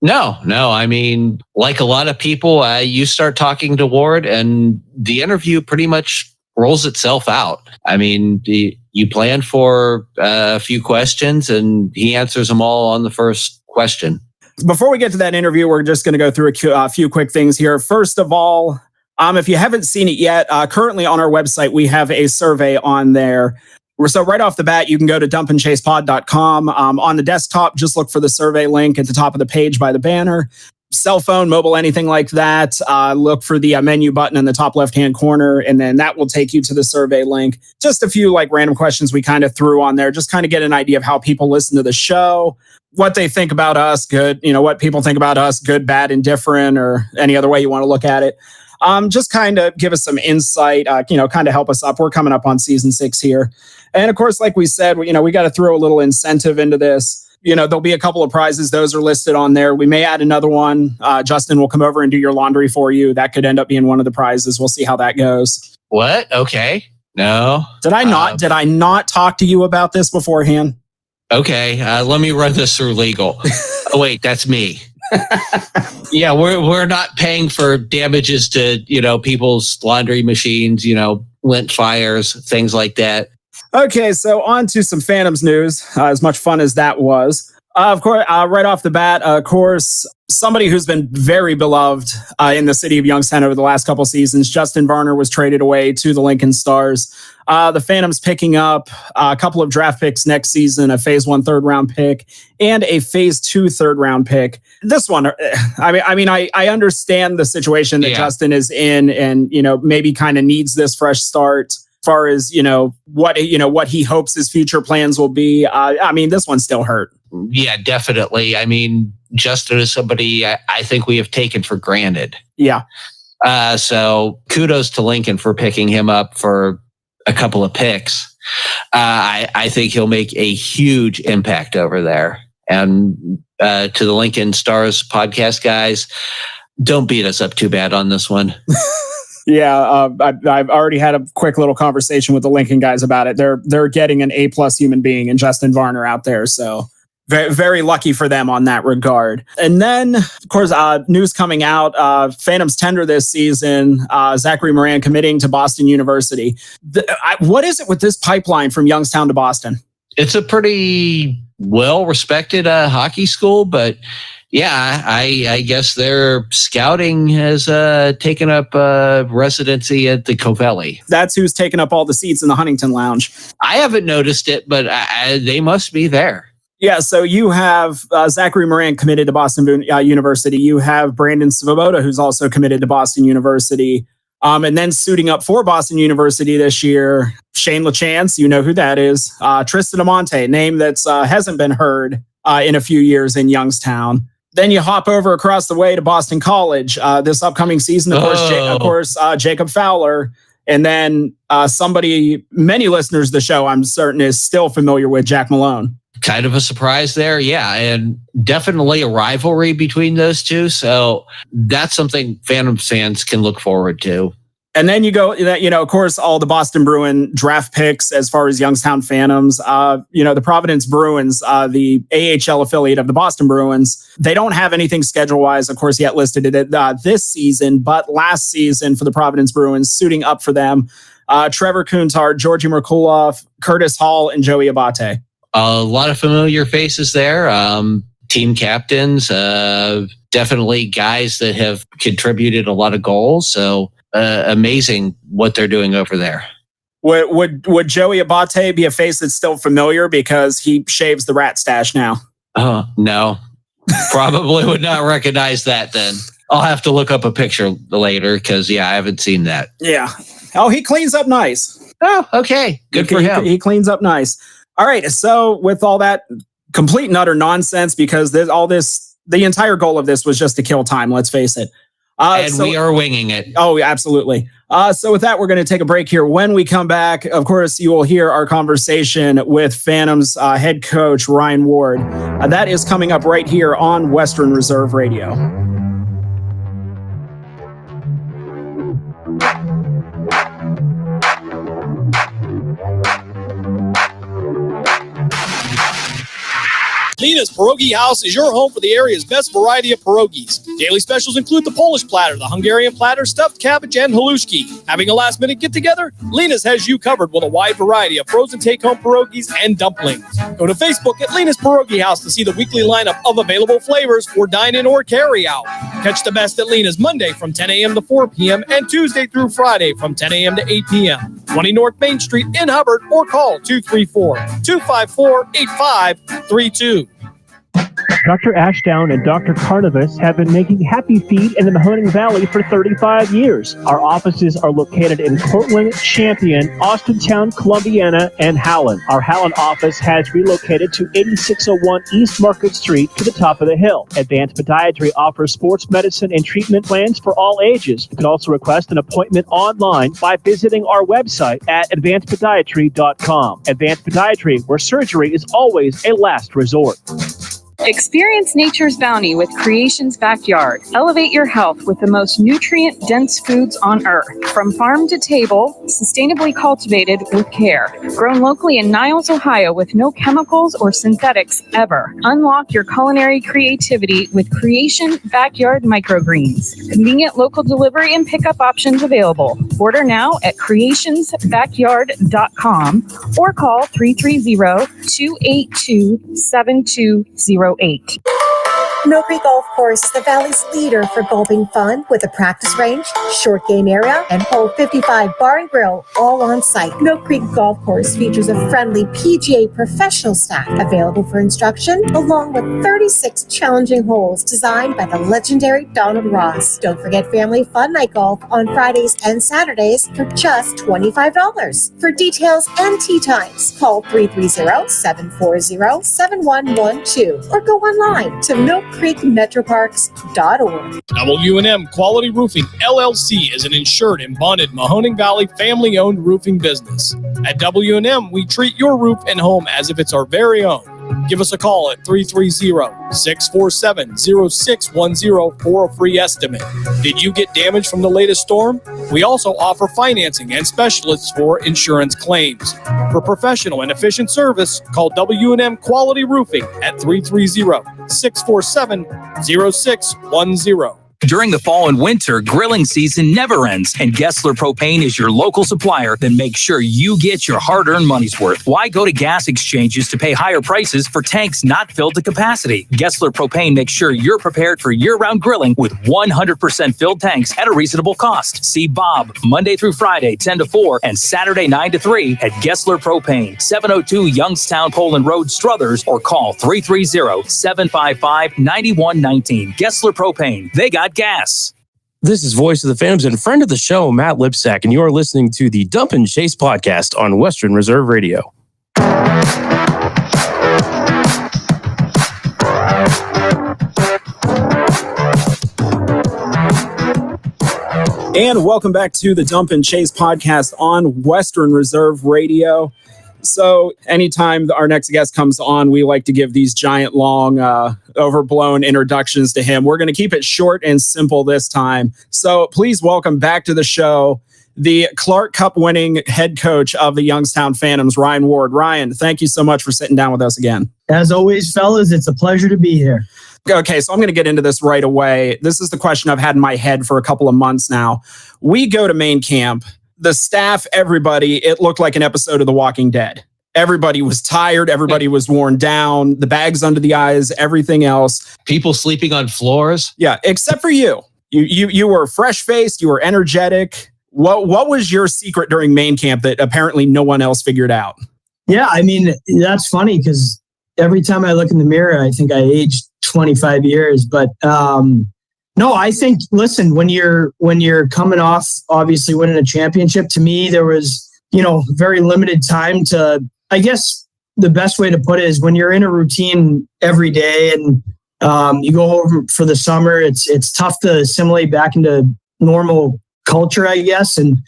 No. I mean, like a lot of people, you start talking to Ward and the interview pretty much rolls itself out. I mean, you plan for a few questions and he answers them all on the first question. Before we get to that interview, we're just going to go through a few quick things here. First of all, if you haven't seen it yet, currently on our website, we have a survey on there. So right off the bat, you can go to dumpandchasepod.com. On the desktop, just look for the survey link at the top of the page by the banner. Cell phone, mobile, anything like that, look for the menu button in the top left-hand corner, and then that will take you to the survey link. Just a few random questions we kind of threw on there, just kind of get an idea of how people listen to the show, what they think about us, good, what people think about us, good, bad, indifferent, or any other way you want to look at it. Just kind of give us some insight, kind of help us up. We're coming up on season 6 here. And of course, like we said, we got to throw a little incentive into this. There'll be a couple of prizes. Those are listed on there. We may add another one. Justin will come over and do your laundry for you. That could end up being one of the prizes. We'll see how that goes. What? Okay. No. Did I not talk to you about this beforehand? Okay. Let me run this through legal. Oh, wait, that's me. Yeah, we're not paying for damages to, people's laundry machines, lint fires, things like that. Okay, so on to some Phantoms news, as much fun as that was. Of course, right off the bat, of course, somebody who's been very beloved in the city of Youngstown over the last couple seasons, Justin Varner was traded away to the Lincoln Stars. The Phantoms picking up a couple of draft picks next season, a phase 1 third round pick and a phase 2 third round pick. This one, I understand the situation that Justin is in and, maybe kind of needs this fresh start. Far as what he hopes his future plans will be. This one still hurt. Yeah, definitely. I mean, Justin is somebody I think we have taken for granted. Yeah. So kudos to Lincoln for picking him up for a couple of picks. I think he'll make a huge impact over there. And to the Lincoln Stars podcast guys, don't beat us up too bad on this one. Yeah, I've already had a quick little conversation with the Lincoln guys about it. They're getting an A+ human being in Justin Varner out there, so very, very lucky for them on that regard. And then, of course, news coming out: Phantoms tender this season. Zachary Moran committing to Boston University. What is it with this pipeline from Youngstown to Boston? It's a pretty well-respected hockey school, but. Yeah, I guess their scouting has taken up residency at the Covelli. That's who's taken up all the seats in the Huntington Lounge. I haven't noticed it, but they must be there. Yeah, so you have Zachary Moran committed to Boston University. You have Brandon Svoboda, who's also committed to Boston University. And then suiting up for Boston University this year, Shane LaChance, you know who that is. Tristan Amonte, name that's hasn't been heard in a few years in Youngstown. Then you hop over across the way to Boston College this upcoming season. Of course, Jacob Fowler. And then many listeners to the show, I'm certain, is still familiar with Jack Malone. Kind of a surprise there. Yeah. And definitely a rivalry between those two. So that's something Phantom fans can look forward to. And then you go, of course, all the Boston Bruin draft picks as far as Youngstown Phantoms. The Providence Bruins, the AHL affiliate of the Boston Bruins, they don't have anything schedule-wise, of course, yet listed this season. But last season for the Providence Bruins, suiting up for them, Trevor Kuntard, Georgi Merkulov, Curtis Hall, and Joey Abate. A lot of familiar faces there. Team captains, definitely guys that have contributed a lot of goals. So amazing what they're doing over there. Would Joey Abate be a face that's still familiar because he shaves the rat stash now? Oh, no. Probably would not recognize that then. I'll have to look up a picture later because, I haven't seen that. Yeah. Oh, he cleans up nice. Oh, okay. Good for him. He cleans up nice. All right. So with all that complete and utter nonsense, because the entire goal of this was just to kill time, let's face it. We are winging it. Oh, absolutely. So with that, we're going to take a break here. When we come back, of course, you will hear our conversation with Phantoms head coach Ryan Ward. That is coming up right here on Western Reserve Radio. The Lena's Pierogi House is your home for the area's best variety of pierogies. Daily specials include the Polish platter, the Hungarian platter, stuffed cabbage, and halushki. Having a last-minute get-together? Lena's has you covered with a wide variety of frozen take-home pierogies and dumplings. Go to Facebook at Lena's Pierogi House to see the weekly lineup of available flavors for dine-in or carry-out. Catch the best at Lena's Monday from 10 a.m. to 4 p.m. and Tuesday through Friday from 10 a.m. to 8 p.m. 20 North Main Street in Hubbard, or call 234-254-8532. Dr. Ashdown and Dr. Carnivus have been making Happy Feet in the Mahoning Valley for 35 years. Our offices are located in Cortland, Champion, Austintown, Columbiana, and Howland. Our Howland office has relocated to 8601 East Market Street to the top of the hill. Advanced Podiatry offers sports medicine and treatment plans for all ages. You can also request an appointment online by visiting our website at advancedpodiatry.com. Advanced Podiatry, where surgery is always a last resort. Experience nature's bounty with Creation's Backyard. Elevate your health with the most nutrient-dense foods on earth. From farm to table, sustainably cultivated with care. Grown locally in Niles, Ohio with no chemicals or synthetics ever. Unlock your culinary creativity with Creation Backyard Microgreens. Convenient local delivery and pickup options available. Order now at creationsbackyard.com or call 330-282-7208. Mill Creek Golf Course is the Valley's leader for golfing fun with a practice range, short game area, and hole 55 bar and grill all on site. Mill Creek Golf Course features a friendly PGA professional staff available for instruction, along with 36 challenging holes designed by the legendary Donald Ross. Don't forget family fun night golf on Fridays and Saturdays for just $25. For details and tee times, call 330-740-7112 or go online to millcreekmetroparks.org. W&M Quality Roofing, LLC is an insured and bonded Mahoning Valley family-owned roofing business. At W&M, we treat your roof and home as if it's our very own. Give us a call at 330-647-0610 for a free estimate. Did you get damage from the latest storm? We also offer financing and specialists for insurance claims. For professional and efficient service, call W&M Quality Roofing at 330-647-0610. During the fall and winter, grilling season never ends, and Gessler Propane is your local supplier that makes sure you get your hard-earned money's worth. Why go to gas exchanges to pay higher prices for tanks not filled to capacity? Gessler Propane makes sure you're prepared for year-round grilling with 100% filled tanks at a reasonable cost. See Bob Monday through Friday, 10 to 4, and Saturday, 9 to 3 at Gessler Propane, 702 Youngstown Poland Road, Struthers, or call 330-755-9119. Gessler Propane. They got gas. This is Voice of the Phantoms and friend of the show, Matt Lipsack, and you are listening to the Dump and Chase podcast on Western Reserve Radio. And welcome back to the Dump and Chase podcast on Western Reserve Radio. So anytime our next guest comes on, we like to give these giant, long, overblown introductions to him. We're going to keep it short and simple this time. So please welcome back to the show the Clark Cup winning head coach of the Youngstown Phantoms, Ryan Ward. Ryan, thank you so much for sitting down with us again. As always, fellas, it's a pleasure to be here. Okay, so I'm going to get into this right away. This is the question I've had in my head for a couple of months now. We go to main camp. The staff, everybody, it looked like an episode of The Walking Dead. Everybody was tired. Everybody was worn down. The bags under the eyes, everything else. People sleeping on floors. Yeah, except for you. You were fresh-faced. You were energetic. What was your secret during main camp that apparently no one else figured out? Yeah, I mean, that's funny because every time I look in the mirror, I think I aged 25 years. But no, I think, listen, when you're coming off, obviously winning a championship, to me, there was, very limited time to, I guess the best way to put it is when you're in a routine every day and you go home for the summer, it's tough to assimilate back into normal culture, I guess. And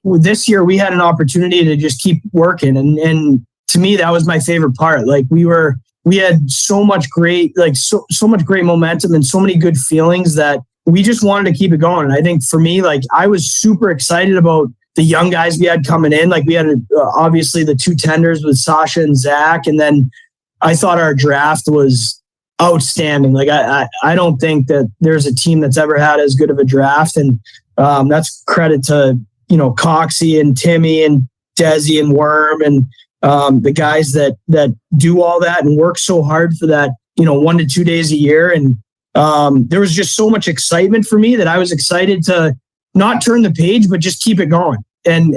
this year we had an opportunity to just keep working. And to me, that was my favorite part. Like we had so much great, so much great momentum and so many good feelings that we just wanted to keep it going. And I think for me, I was super excited about the young guys we had coming in. We had obviously the two tenders with Sasha and Zach. And then I thought our draft was outstanding. Like I don't think that there's a team that's ever had as good of a draft, and that's credit to Coxie and Timmy and Desi and Worm and the guys that do all that and work so hard for that 1 to 2 days a year. And there was just so much excitement for me that I was excited to not turn the page, but just keep it going. And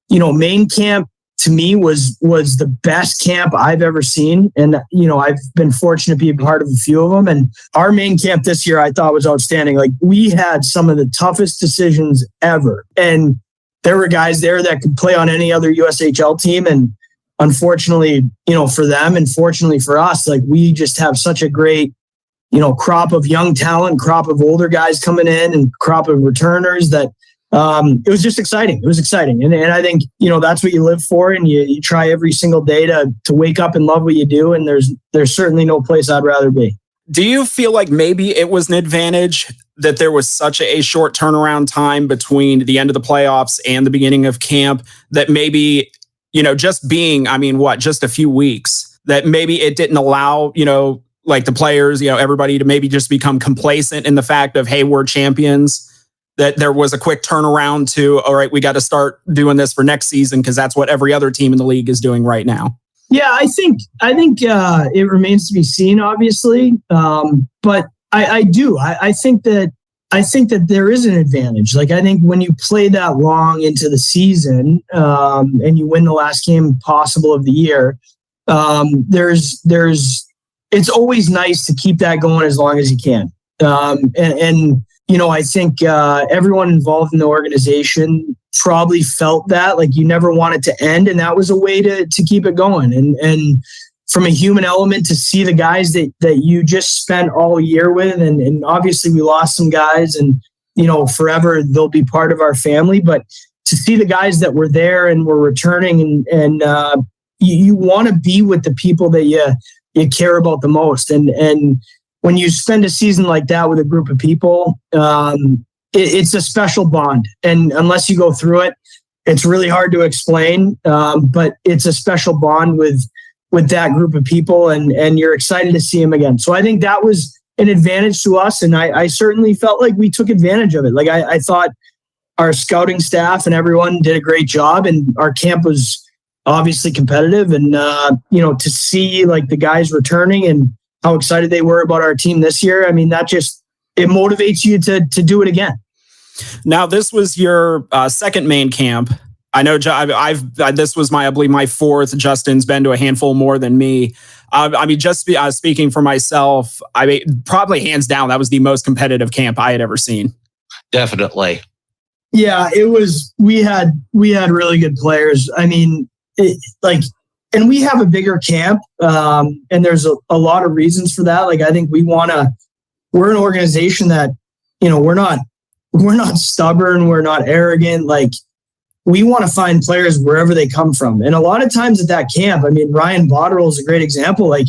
main camp to me was the best camp I've ever seen. And, I've been fortunate to be a part of a few of them. And our main camp this year, I thought was outstanding. Like, we had some of the toughest decisions ever. And there were guys there that could play on any other USHL team. And unfortunately, for them and fortunately for us, like, we just have such a great, crop of young talent, crop of older guys coming in and crop of returners that it was just exciting. It was exciting. And I think, that's what you live for. And you try every single day to wake up and love what you do. And there's certainly no place I'd rather be. Do you feel like maybe it was an advantage that there was such a short turnaround time between the end of the playoffs and the beginning of camp, that maybe, just being, just a few weeks, that maybe it didn't allow, like the players, everybody to maybe just become complacent in the fact of, hey, we're champions, that there was a quick turnaround to, all right, we got to start doing this for next season because that's what every other team in the league is doing right now? Yeah, I think it remains to be seen, obviously. But I think that there is an advantage. Like, I think when you play that long into the season and you win the last game possible of the year, it's always nice to keep that going as long as you can. I think everyone involved in the organization probably felt that, like, you never want it to end, and that was a way to keep it going. And from a human element, to see the guys that you just spent all year with, and obviously we lost some guys, and forever they'll be part of our family, but to see the guys that were there and were returning, and you want to be with the people that you care about the most. And when you spend a season like that with a group of people, it's a special bond. And unless you go through it, it's really hard to explain. But it's a special bond with that group of people, and you're excited to see them again. So I think that was an advantage to us. And I certainly felt like we took advantage of it. Like, I thought our scouting staff and everyone did a great job, and our camp was obviously competitive. And, to see like the guys returning and how excited they were about our team this year, it motivates you to do it again. Now, this was your second main camp. I know this was I believe my fourth. Justin's been to a handful more than me. Speaking for myself, probably hands down, that was the most competitive camp I had ever seen. Definitely. Yeah, it was. We had really good players. And we have a bigger camp, and there's a lot of reasons for that. Like, I think we're an organization that, we're not stubborn. We're not arrogant. Like, we want to find players wherever they come from. And a lot of times at that camp, Ryan Botterill is a great example. Like,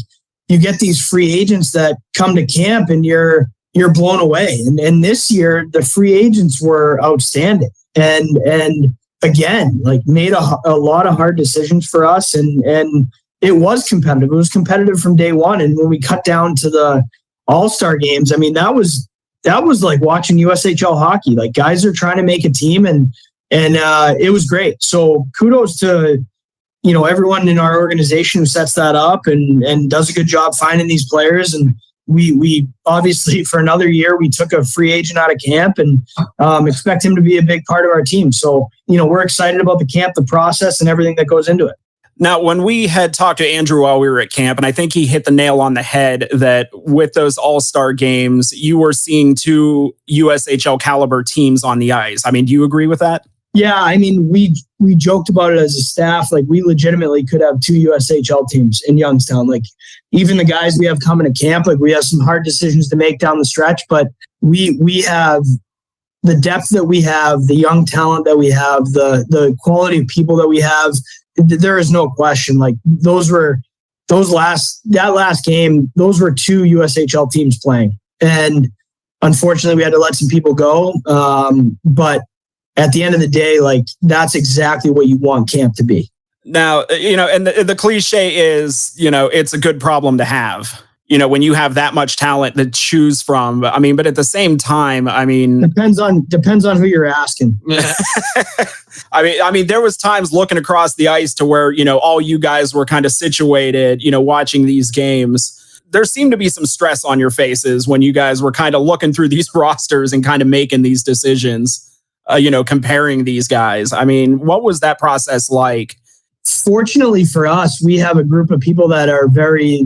you get these free agents that come to camp and you're blown away. And this year, the free agents were outstanding. And again, like, made a lot of hard decisions for us, and it was competitive. It was competitive from day one. And when we cut down to the All-Star games, that was like watching USHL hockey. Like, guys are trying to make a team, and it was great. So kudos to everyone in our organization who sets that up and does a good job finding these players. And we obviously, for another year, we took a free agent out of camp and expect him to be a big part of our team. So, we're excited about the camp, the process, and everything that goes into it. Now, when we had talked to Andrew while we were at camp, and I think he hit the nail on the head that with those all-star games, you were seeing two USHL caliber teams on the ice. Do you agree with that? Yeah, we joked about it as a staff. Like, we legitimately could have two USHL teams in Youngstown. Like, even the guys we have coming to camp, like, we have some hard decisions to make down the stretch, but we have the depth that we have, the young talent that we have, the quality of people that we have. There is no question. Like, that last game, those were two USHL teams playing. And unfortunately, we had to let some people go. But at the end of the day, like, that's exactly what you want camp to be. Now, and the cliche is, it's a good problem to have, when you have that much talent to choose from. I mean, but at the same time, depends on who you're asking. I mean, there was times looking across the ice to where, all you guys were kind of situated, watching these games. There seemed to be some stress on your faces when you guys were kind of looking through these rosters and kind of making these decisions, comparing these guys. I mean, what was that process like? Fortunately for us, we have a group of people that are very,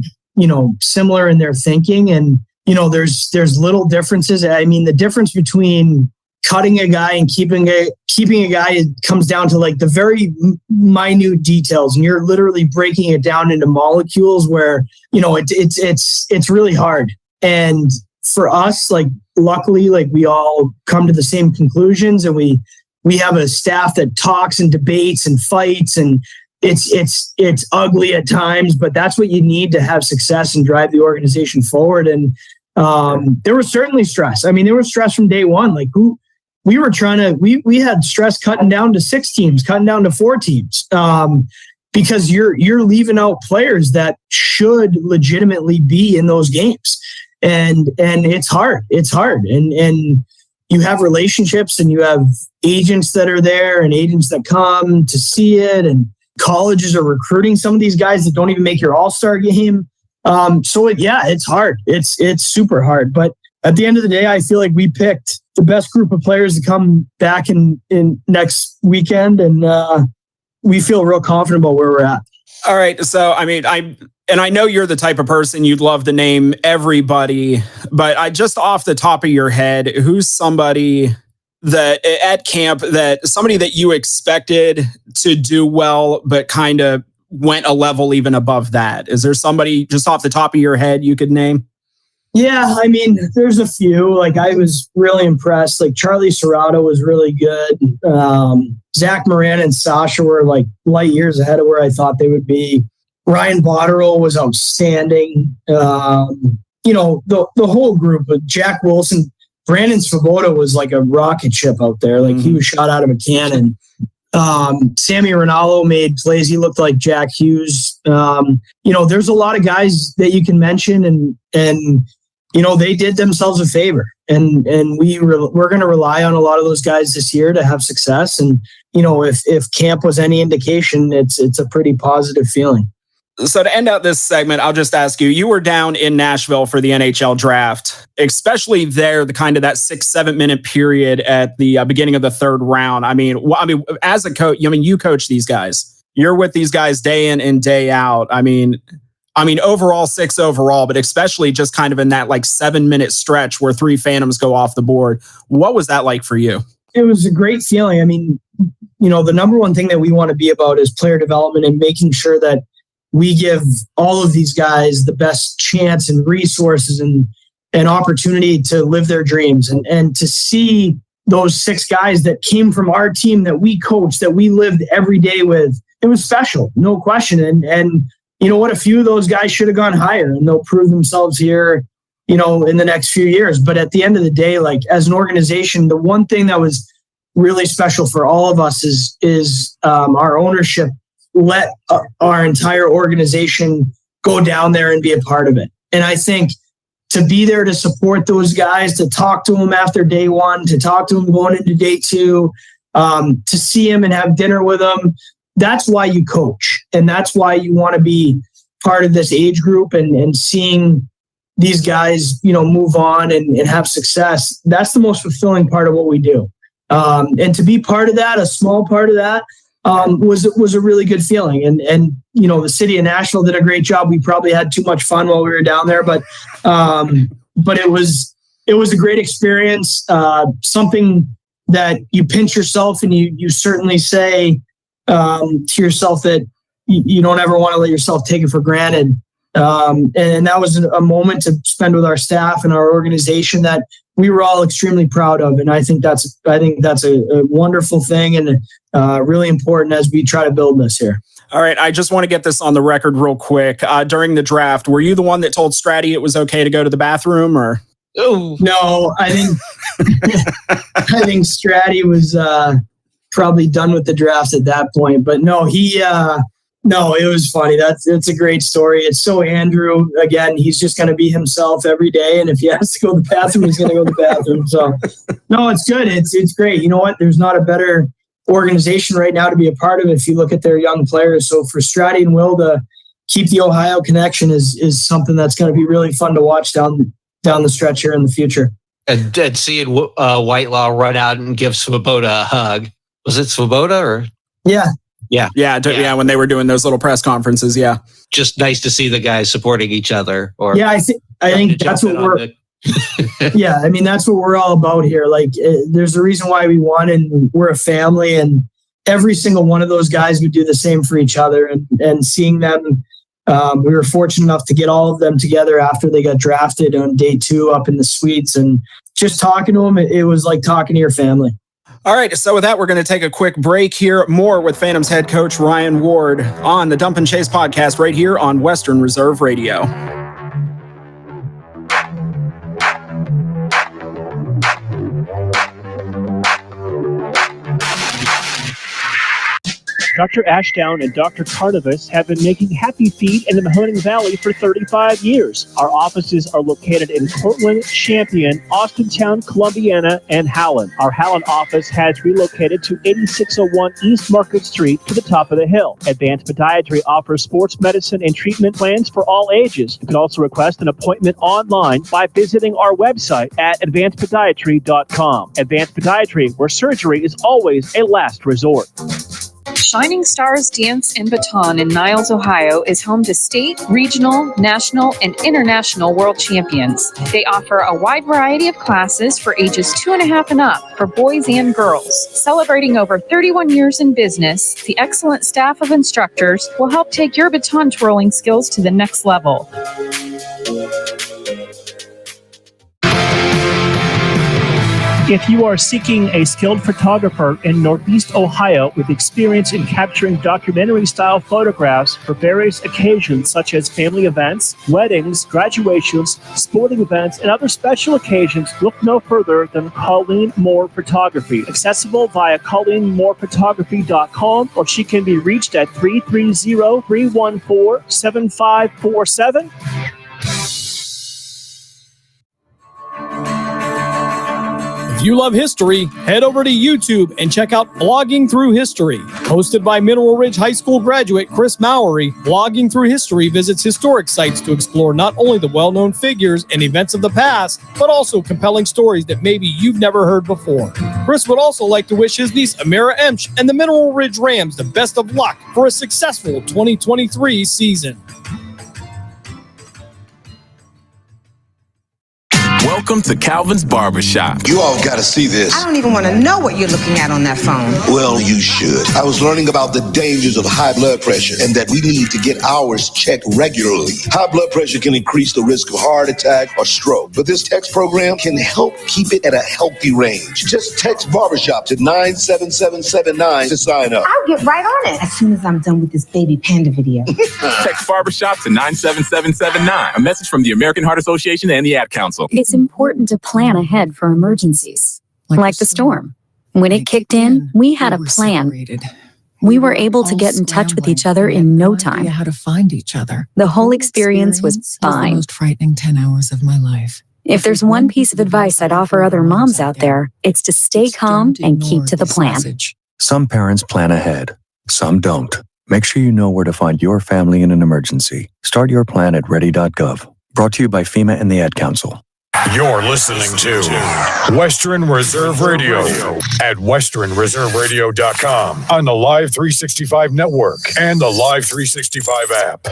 similar in their thinking. And, there's little differences. I mean, the difference between cutting a guy and keeping a guy comes down to like the very minute details. And you're literally breaking it down into molecules where, it's really hard. And for us, like, luckily, like, we all come to the same conclusions, and we have a staff that talks and debates and fights, and it's ugly at times, but that's what you need to have success and drive the organization forward. And there was certainly stress. I mean, there was stress from day one. Like, we had stress cutting down to 6 teams, cutting down to 4 teams, because you're leaving out players that should legitimately be in those games. And it's hard. And you have relationships, and you have agents that are there and agents that come to see it, and colleges are recruiting some of these guys that don't even make your all-star game. It's hard. It's super hard. But at the end of the day, I feel like we picked the best group of players to come back in next weekend, and we feel real confident about where we're at. All right. So, I mean, I know you're the type of person you'd love to name everybody, but I just off the top of your head, who's somebody that at camp, that somebody that you expected to do well, but kind of went a level even above that? Is there somebody just off the top of your head you could name? Yeah, I mean, there's a few. Like, I was really impressed. Like, Charlie Serrato was really good. Zach Moran and Sasha were like light years ahead of where I thought they would be. Ryan Botterill was outstanding. The whole group of Jack Wilson, Brandon Svoboda was like a rocket ship out there. Like, he was shot out of a cannon. Sammy Rinaldo made plays. He looked like Jack Hughes. There's a lot of guys that you can mention, and they did themselves a favor. And we're going to rely on a lot of those guys this year to have success. And, if camp was any indication, it's a pretty positive feeling. So to end out this segment, I'll just ask you, you were down in Nashville for the NHL draft, especially there, the kind of that 6-7 minute period at the beginning of the 3rd round. I mean, as a coach, you coach these guys. You're with these guys day in and day out. I mean, overall 6 overall, but especially just kind of in that like 7-minute stretch where 3 Phantoms go off the board. What was that like for you? It was a great feeling. I mean, the number one thing that we want to be about is player development and making sure that we give all of these guys the best chance and resources and opportunity to live their dreams, and to see those 6 guys that came from our team that we coached, that we lived every day with. It was special, no question. And you know what? A few of those guys should have gone higher, and they'll prove themselves here, in the next few years. But at the end of the day, like, as an organization, the one thing that was really special for all of us is our ownership let our entire organization go down there and be a part of it. And I think to be there to support those guys, to talk to them after day 1, to talk to them going into day 2, to see them and have dinner with them, that's why you coach. And that's why you want to be part of this age group, and seeing these guys, move on and have success. That's the most fulfilling part of what we do. And to be part of that, a small part of that, was a really good feeling. And the city of Nashville did a great job. We probably had too much fun while we were down there, but it was a great experience. Something that you pinch yourself, and you certainly say to yourself that you don't ever want to let yourself take it for granted. And that was a moment to spend with our staff and our organization that we were all extremely proud of. And I think that's a wonderful thing, and really important as we try to build this here. All right. I just want to get this on the record real quick. During the draft, were you the one that told Stratty it was okay to go to the bathroom, or? Oh. No, I think Stratty was probably done with the draft at that point. But no, no, it was funny. It's a great story. It's so Andrew. Again, he's just going to be himself every day. And if he has to go to the bathroom, he's going to go to the bathroom. So, no, it's good. It's great. You know what? There's not a better organization right now to be a part of if you look at their young players. So for Stratty and Will to keep the Ohio connection is something that's going to be really fun to watch down the stretch here in the future. And seeing Whitelaw run out and give Swoboda a hug. Was it Swoboda or? Yeah. Yeah, when they were doing those little press conferences, yeah. Just nice to see the guys supporting each other. Or yeah, I think that's what we're. Yeah, I mean that's what we're all about here. Like, there's a reason why we won, and we're a family, and every single one of those guys would do the same for each other. And seeing them, we were fortunate enough to get all of them together after they got drafted on day 2 up in the suites, and just talking to them, it was like talking to your family. All right, so with that, we're going to take a quick break here. More with Phantoms head coach Ryan Ward on the Dump and Chase podcast right here on Western Reserve Radio. Dr. Ashdown and Dr. Carnivus have been making happy feet in the Mahoning Valley for 35 years. Our offices are located in Cortland, Champion, Austintown, Columbiana, and Howland. Our Howland office has relocated to 8601 East Market Street to the top of the hill. Advanced Podiatry offers sports medicine and treatment plans for all ages. You can also request an appointment online by visiting our website at advancedpodiatry.com. Advanced Podiatry, where surgery is always a last resort. Shining Stars Dance and Baton in Niles, Ohio is home to state, regional, national, and international world champions. They offer a wide variety of classes for ages 2.5 and up for boys and girls. Celebrating over 31 years in business, the excellent staff of instructors will help take your baton twirling skills to the next level. If you are seeking a skilled photographer in Northeast Ohio with experience in capturing documentary-style photographs for various occasions such as family events, weddings, graduations, sporting events, and other special occasions, look no further than Colleen Moore Photography. Accessible via ColleenMoorePhotography.com, or she can be reached at 330-314-7547. If you love history, head over to YouTube and check out Blogging Through History. Hosted by Mineral Ridge High School graduate Chris Mowery, Blogging Through History visits historic sites to explore not only the well-known figures and events of the past, but also compelling stories that maybe you've never heard before. Chris would also like to wish his niece Amira Emsch and the Mineral Ridge Rams the best of luck for a successful 2023 season. Welcome to Calvin's Barbershop. You all got to see this. I don't even want to know what you're looking at on that phone. Well, you should. I was learning about the dangers of high blood pressure and that we need to get ours checked regularly. High blood pressure can increase the risk of heart attack or stroke, but this text program can help keep it at a healthy range. Just text Barbershop to 97779 to sign up. I'll get right on it as soon as I'm done with this baby panda video. Text Barbershop to 97779. A message from the American Heart Association and the Ad Council. It's important to plan ahead for emergencies, like the storm. When it kicked in, we had a plan. We were able to get in touch with each other in no time. How to find each other. The whole experience was fine. The most frightening 10 hours of my life. If there's one piece of advice I'd offer other moms out there, it's to stay calm and keep to the plan. Some parents plan ahead, some don't. Make sure you know where to find your family in an emergency. Start your plan at ready.gov. Brought to you by FEMA and the Ad Council. You're listening to Western Reserve Radio at westernreserveradio.com on the Live 365 network and the Live 365 app.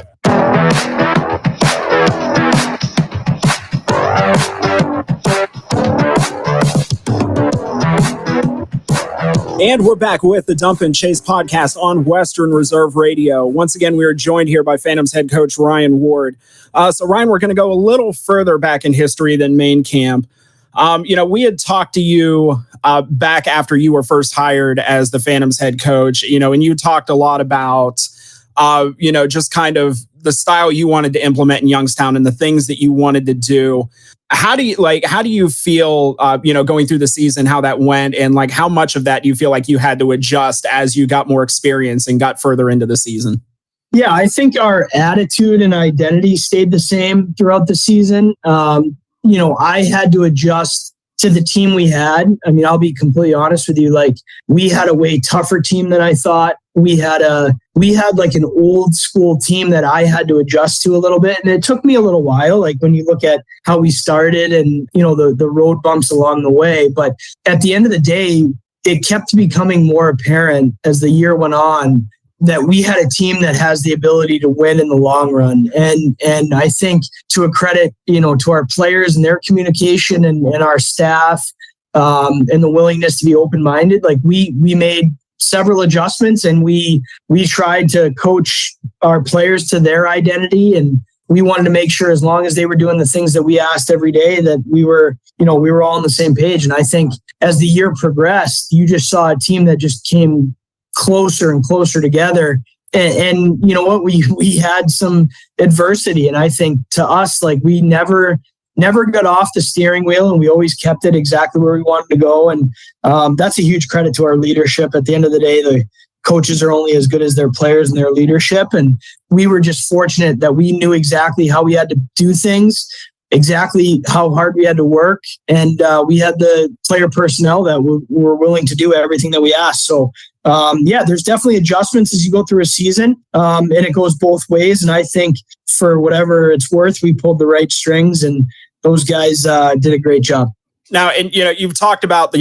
And we're back with the Dump and Chase podcast on Western Reserve Radio. Once again, we are joined here by Phantoms head coach Ryan Ward. So, Ryan, we're going to go a little further back in history than main camp. We had talked to you back after you were first hired as the Phantoms head coach, and you talked a lot about, just kind of the style you wanted to implement in Youngstown and the things that you wanted to do. how do you feel, going through the season, how that went, and like how much of that do you feel like you had to adjust as you got more experience and got further into the season? Yeah, I think our attitude and identity stayed the same throughout the season. I had to adjust to the team we had. I mean, I'll be completely honest with you. Like, we had a way tougher team than I thought. We had like an old school team that I had to adjust to a little bit. And it took me a little while, like when you look at how we started and, the road bumps along the way. But at the end of the day, it kept becoming more apparent as the year went on that we had a team that has the ability to win in the long run. And I think to a credit, to our players and their communication and our staff and the willingness to be open-minded, like we made several adjustments and we tried to coach our players to their identity. And we wanted to make sure as long as they were doing the things that we asked every day that we were all on the same page. And I think as the year progressed, you just saw a team that just came closer and closer together. And you know what, we had some adversity. And I think to us, like, we never got off the steering wheel and we always kept it exactly where we wanted to go. And that's a huge credit to our leadership. At the end of the day, the coaches are only as good as their players and their leadership. And we were just fortunate that we knew exactly how we had to do things, exactly how hard we had to work. And we had the player personnel that were willing to do everything that we asked. So there's definitely adjustments as you go through a season, and it goes both ways. And I think for whatever it's worth, we pulled the right strings, and those guys did a great job. Now, and you've talked about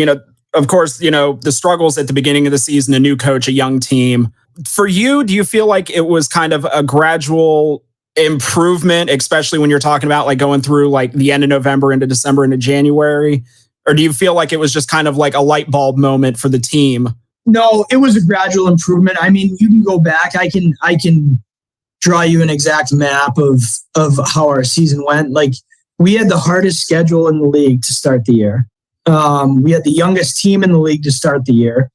of course, the struggles at the beginning of the season, a new coach, a young team. For you, do you feel like it was kind of a gradual improvement, especially when you're talking about like going through like the end of November into December into January? Or do you feel like it was just kind of like a light bulb moment for the team? No, it was a gradual improvement. I mean, you can go back. I can draw you an exact map of how our season went. Like, we had the hardest schedule in the league to start the year. We had the youngest team in the league to start the year.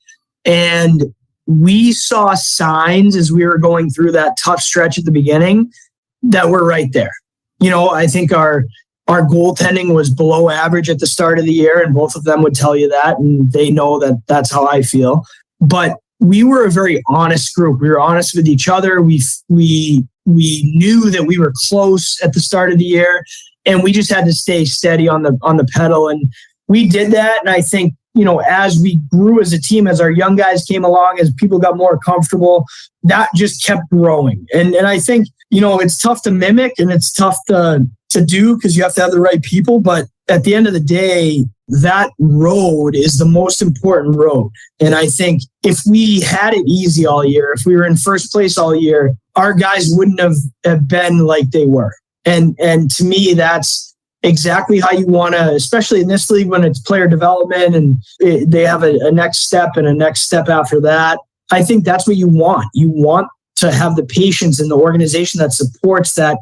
And we saw signs as we were going through that tough stretch at the beginning that were right there. I think our goaltending was below average at the start of the year, and both of them would tell you that, and they know that that's how I feel. But we were a very honest group. We were honest with each other. We knew that we were close at the start of the year, and we just had to stay steady on the pedal. And we did that. And I think, as we grew as a team, as our young guys came along, as people got more comfortable, that just kept growing. And I think, it's tough to mimic and it's tough to do because you have to have the right people. But at the end of the day, that road is the most important road. And I think if we had it easy all year, if we were in first place all year, our guys wouldn't have been like they were. And to me, that's exactly how you want to, especially in this league when it's player development and they have a next step and a next step after that. I think that's what you want. You want to have the patience in the organization that supports that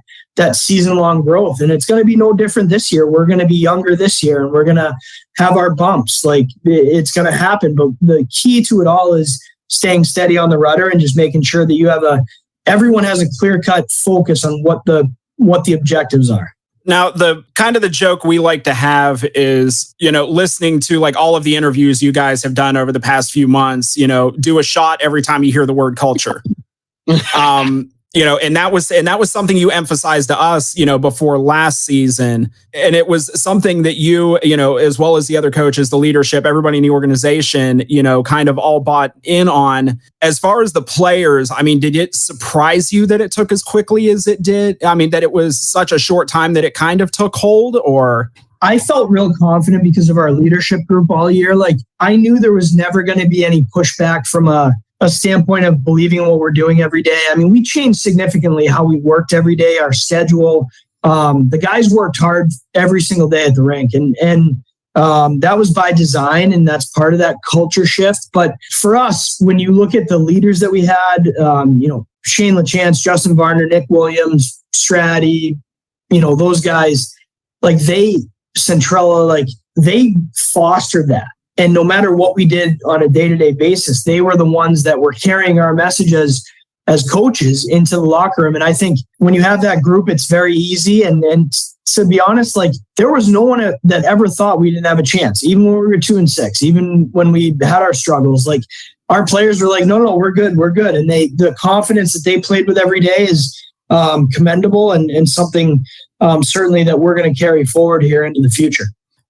season-long growth. And it's going to be no different this year. We're going to be younger this year and we're going to have our bumps. Like, it's going to happen. But the key to it all is staying steady on the rudder and just making sure that everyone has a clear-cut focus on what the objectives are. Now, the kind of the joke we like to have is, listening to like all of the interviews you guys have done over the past few months, do a shot every time you hear the word culture. And that was something you emphasized to us, before last season. And it was something that you, as well as the other coaches, the leadership, everybody in the organization, kind of all bought in on. As far as the players, I mean, did it surprise you that it took as quickly as it did? I mean, that it was such a short time that it kind of took hold, or? I felt real confident because of our leadership group all year. Like, I knew there was never going to be any pushback from a standpoint of believing in what we're doing every day. I mean, we changed significantly how we worked every day, our schedule. The guys worked hard every single day at the rink, and that was by design, and that's part of that culture shift. But for us, when you look at the leaders that we had, Shane LaChance, Justin Varner, Nick Williams, Stratty, those guys, like Centrella, they fostered that. And no matter what we did on a day-to-day basis, they were the ones that were carrying our messages as coaches into the locker room. And I think when you have that group, it's very easy. And to be honest, like there was no one that ever thought we didn't have a chance, even when we were 2-6, even when we had our struggles. Like our players were like, no, we're good. And the confidence that they played with every day is commendable and something certainly that we're going to carry forward here into the future.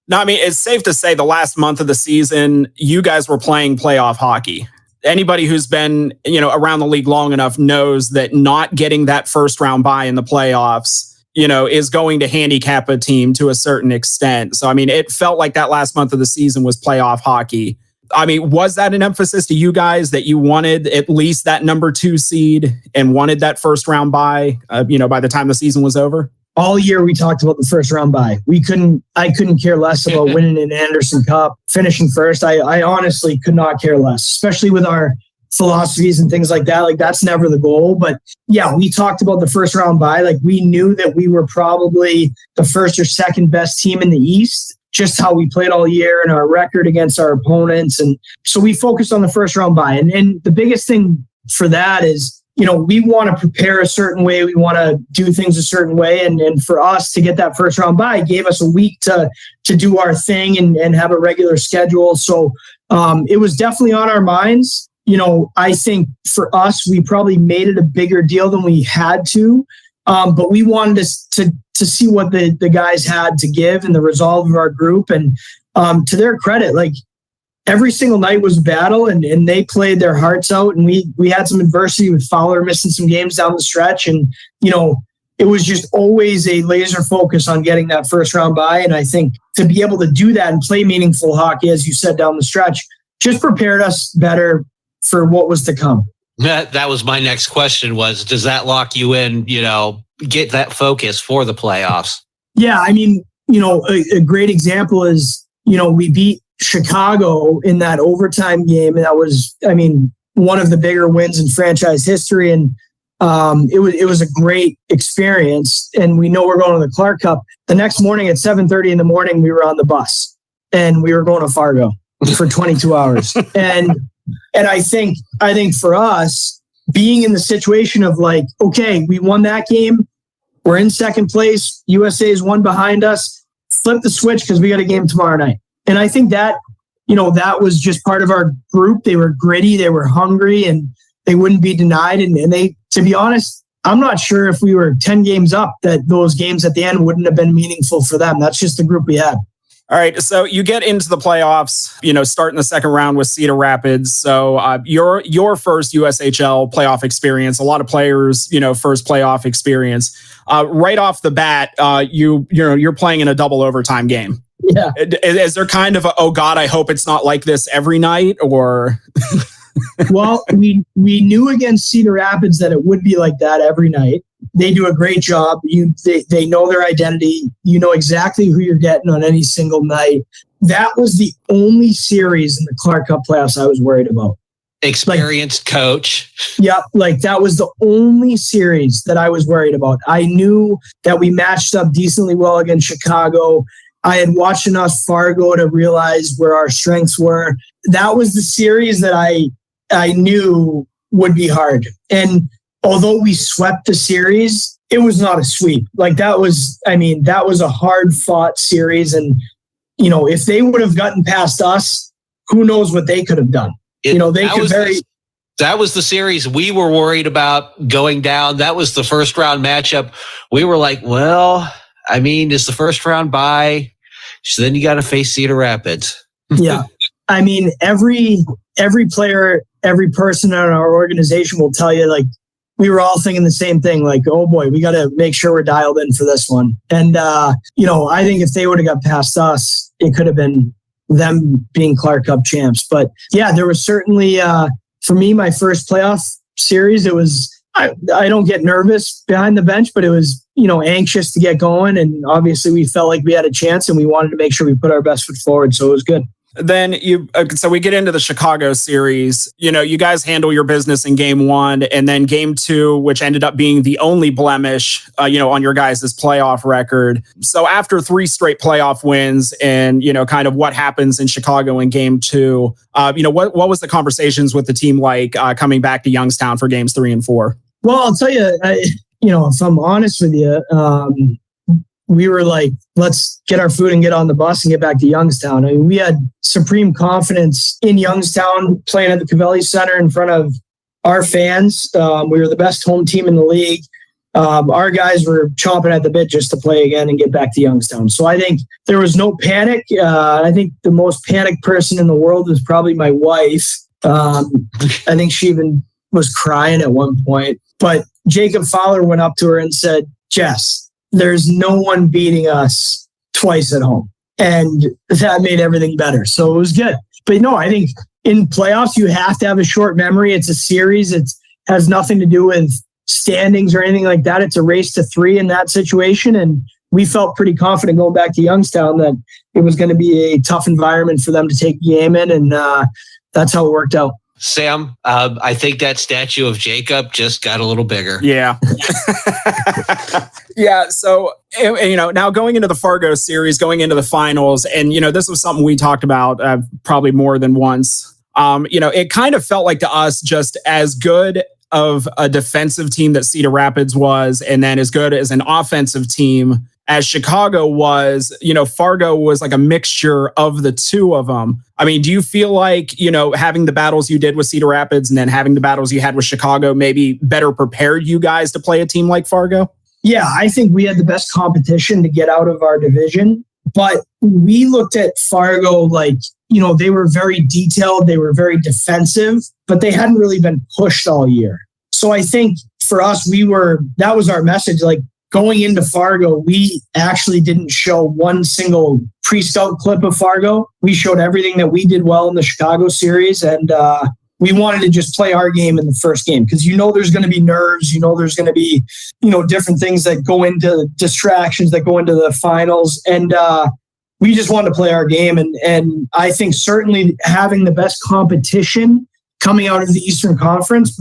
No, I mean, it's safe to say the last month of the season, you guys were playing playoff hockey. Anybody who's been, around the league long enough knows that not getting that first round bye in the playoffs, is going to handicap a team to a certain extent. So, I mean, it felt like that last month of the season was playoff hockey. I mean, was that an emphasis to you guys that you wanted at least that number 2 seed and wanted that first round bye, by the time the season was over? All year we talked about the first round bye. I couldn't care less about winning an Anderson Cup, finishing first. I honestly could not care less, especially with our philosophies and things like that. Like that's never the goal. But yeah, we talked about the first round bye. Like we knew that we were probably the first or second best team in the East, just how we played all year and our record against our opponents. And so we focused on the first round bye. And the biggest thing for that is, we want to prepare a certain way. We want to do things a certain way. And for us to get that first round bye gave us a week to do our thing and have a regular schedule. So it was definitely on our minds. I think for us, we probably made it a bigger deal than we had to. But we wanted to see what the guys had to give and the resolve of our group. And to their credit, like every single night was a battle and they played their hearts out. And we had some adversity with Fowler missing some games down the stretch. And, it was just always a laser focus on getting that first round bye. And I think to be able to do that and play meaningful hockey, as you said, down the stretch, just prepared us better for what was to come. That was my next question was, does that lock you in, get that focus for the playoffs? Yeah. I mean, a great example is, we beat Chicago in that overtime game. And that was, one of the bigger wins in franchise history. And it was a great experience. And we know we're going to the Clark Cup. The next morning at 7:30 in the morning, we were on the bus and we were going to Fargo for 22 hours. And I think for us, being in the situation of like, okay, we won that game. We're in second place. USA is one behind us. Flip the switch because we got a game tomorrow night. And I think that, that was just part of our group. They were gritty. They were hungry and they wouldn't be denied. And they, to be honest, I'm not sure if we were 10 games up that those games at the end wouldn't have been meaningful for them. That's just the group we had. All right, so you get into the playoffs, starting the second round with Cedar Rapids. So your first USHL playoff experience, a lot of players, first playoff experience. Right off the bat, you're playing in a double overtime game. Yeah. Is there kind of oh God, I hope it's not like this every night, or? Well, we knew against Cedar Rapids that it would be like that every night. They do a great job. They know their identity. You know exactly who you're getting on any single night. That was the only series in the Clark Cup playoffs I was worried about. Experienced coach. Yeah, that was the only series that I was worried about. I knew that we matched up decently well against Chicago. I had watched enough Fargo to realize where our strengths were. That was the series that I knew would be hard. And although we swept the series, it was not a sweep. That was a hard fought series. And, if they would have gotten past us, who knows what they could have done. That was the series we were worried about going down. That was the first round matchup. We were like, well, is the first round bye? So then you got to face Cedar Rapids. Yeah. Every player, every person in our organization will tell you, we were all thinking the same thing, oh boy, we got to make sure we're dialed in for this one. And, I think if they would have got past us, it could have been them being Clark Cup champs. But yeah, there was certainly, for me, my first playoff series, it was, I don't get nervous behind the bench, but it was, anxious to get going. And obviously we felt like we had a chance and we wanted to make sure we put our best foot forward. So it was good. Then so we get into the Chicago series. You guys handle your business in game one, and then game two, which ended up being the only blemish, on your guys' playoff record. So after 3 straight playoff wins, and kind of what happens in Chicago in game two, what was the conversations with the team like coming back to Youngstown for games 3 and 4? Well, I'll tell you, if I'm honest with you, we were like, let's get our food and get on the bus and get back to Youngstown. I mean, we had supreme confidence in Youngstown playing at the Covelli Center in front of our fans. We were the best home team in the league. Our guys were chomping at the bit just to play again and get back to Youngstown. So I think there was no panic. I think the most panicked person in the world was probably my wife. I think she even was crying at one point. But Jacob Fowler went up to her and said, Jess, there's no one beating us twice at home. And that made everything better. So it was good. But no, I think in playoffs, you have to have a short memory. It's a series. It has nothing to do with standings or anything like that. It's a race to 3 in that situation. And we felt pretty confident going back to Youngstown that it was going to be a tough environment for them to take the game in. And that's how it worked out. Sam, I think that statue of Jacob just got a little bigger. Yeah. Yeah. So, now going into the Fargo series, going into the finals, and, this was something we talked about probably more than once. It kind of felt like to us just as good of a defensive team that Cedar Rapids was, and then as good as an offensive team as Chicago was. Fargo was like a mixture of the two of them. I mean, do you feel like, having the battles you did with Cedar Rapids and then having the battles you had with Chicago maybe better prepared you guys to play a team like Fargo? Yeah, I think we had the best competition to get out of our division, but we looked at Fargo like, they were very detailed, they were very defensive, but they hadn't really been pushed all year. So I think for us, that was our message. Like, going into Fargo, we actually didn't show one single pre-scout clip of Fargo. We showed everything that we did well in the Chicago series, and we wanted to just play our game in the first game because there's going to be nerves, there's going to be different things that go into distractions that go into the finals, and we just wanted to play our game. And I think certainly having the best competition coming out of the Eastern Conference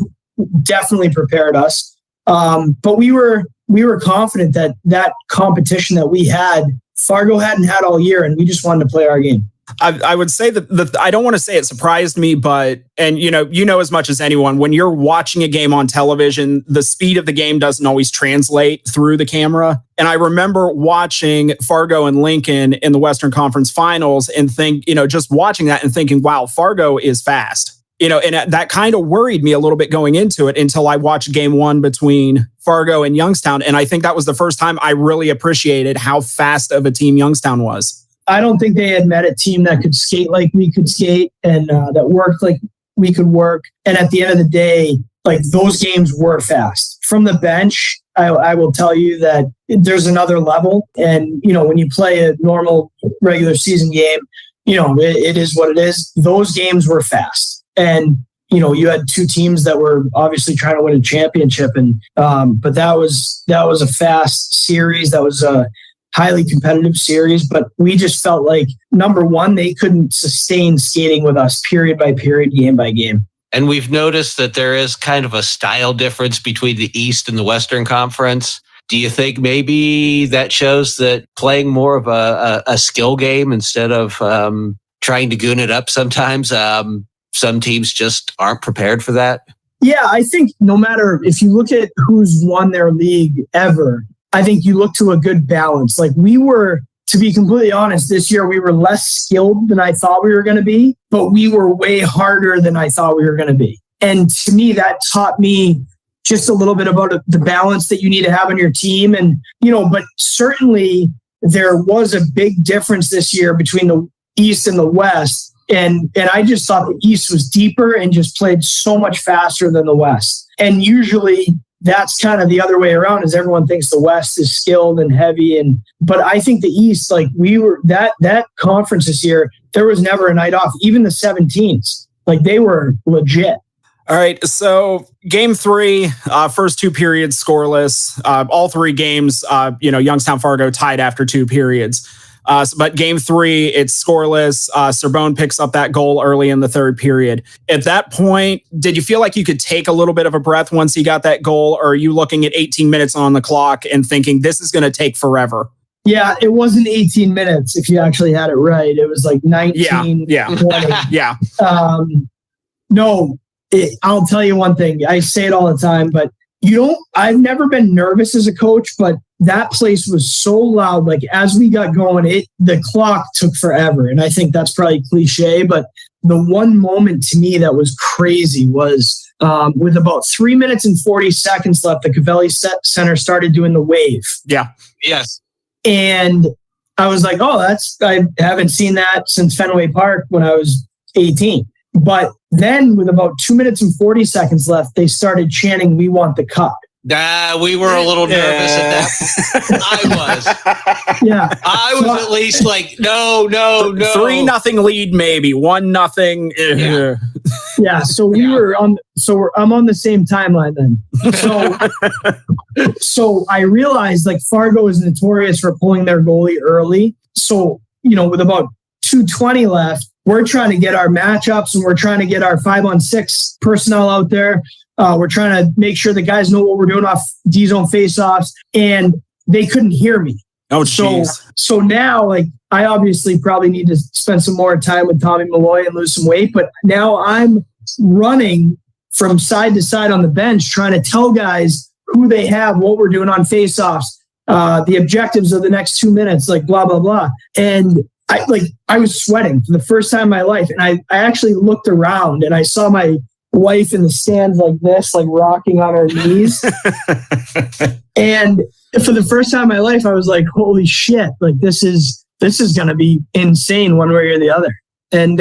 definitely prepared us. But we were confident that competition that we had, Fargo hadn't had all year, and we just wanted to play our game. I would say that I don't want to say it surprised me, but, and you know as much as anyone, when you're watching a game on television, the speed of the game doesn't always translate through the camera. And I remember watching Fargo and Lincoln in the Western Conference Finals and just watching that and thinking, wow, Fargo is fast. And that kind of worried me a little bit going into it until I watched game 1 between Fargo and Youngstown. And I think that was the first time I really appreciated how fast of a team Youngstown was. I don't think they had met a team that could skate like we could skate and that worked like we could work. And at the end of the day, like, those games were fast. From the bench, I will tell you that there's another level. And, when you play a normal regular season game, it is what it is. Those games were fast. And, you had two teams that were obviously trying to win a championship. And but that was a fast series. That was a highly competitive series. But we just felt like, number one, they couldn't sustain skating with us period by period, game by game. And we've noticed that there is kind of a style difference between the East and the Western Conference. Do you think maybe that shows that playing more of a skill game instead of trying to goon it up sometimes? Some teams just aren't prepared for that. Yeah, I think no matter if you look at who's won their league ever, I think you look to a good balance. Like, we were, to be completely honest, this year we were less skilled than I thought we were going to be, but we were way harder than I thought we were going to be. And to me, that taught me just a little bit about the balance that you need to have on your team. And, but certainly there was a big difference this year between the East and the West. And I just thought the East was deeper and just played so much faster than the West. And usually that's kind of the other way around, is everyone thinks the West is skilled and heavy. But I think the East, like, we were that conference this year, there was never a night off. Even the 17s, like, they were legit. All right. So game 3, first 2 periods scoreless. All 3 games, Youngstown Fargo tied after 2 periods. But game 3, it's scoreless. Sorbonne picks up that goal early in the 3rd period. At that point, did you feel like you could take a little bit of a breath once he got that goal? Or are you looking at 18 minutes on the clock and thinking this is going to take forever? Yeah, it wasn't 18 minutes if you actually had it right. It was like 19, 20. Yeah. No, I'll tell you one thing. I say it all the time, but I've never been nervous as a coach, but that place was so loud. Like as we got going, the clock took forever. And I think that's probably cliche, but the one moment to me that was crazy was with about 3 minutes and 40 seconds left, the Covelli Center started doing the wave. Yeah. Yes. And I was like, oh, I haven't seen that since Fenway Park when I was 18. But then with about 2 minutes and 40 seconds left, they started chanting, "We want the cup." We were a little nervous at that. I was. Yeah. I was at least like, no. 3-0 lead, maybe 1-0. Yeah. So I'm on the same timeline then. So I realized like Fargo is notorious for pulling their goalie early. So, with about 2:20 left, we're trying to get our matchups and we're trying to get our 5-on-6 personnel out there. We're trying to make sure the guys know what we're doing off D-zone faceoffs, and they couldn't hear me. Oh, jeez. So now, like, I obviously probably need to spend some more time with Tommy Malloy and lose some weight, but now I'm running from side to side on the bench, trying to tell guys who they have, what we're doing on faceoffs, the objectives of the next 2 minutes, like blah, blah, blah. And I was sweating for the first time in my life. And I actually looked around and I saw my wife in the stands like this, like rocking on her knees. And for the first time in my life, I was like, holy shit, like this is going to be insane one way or the other. And,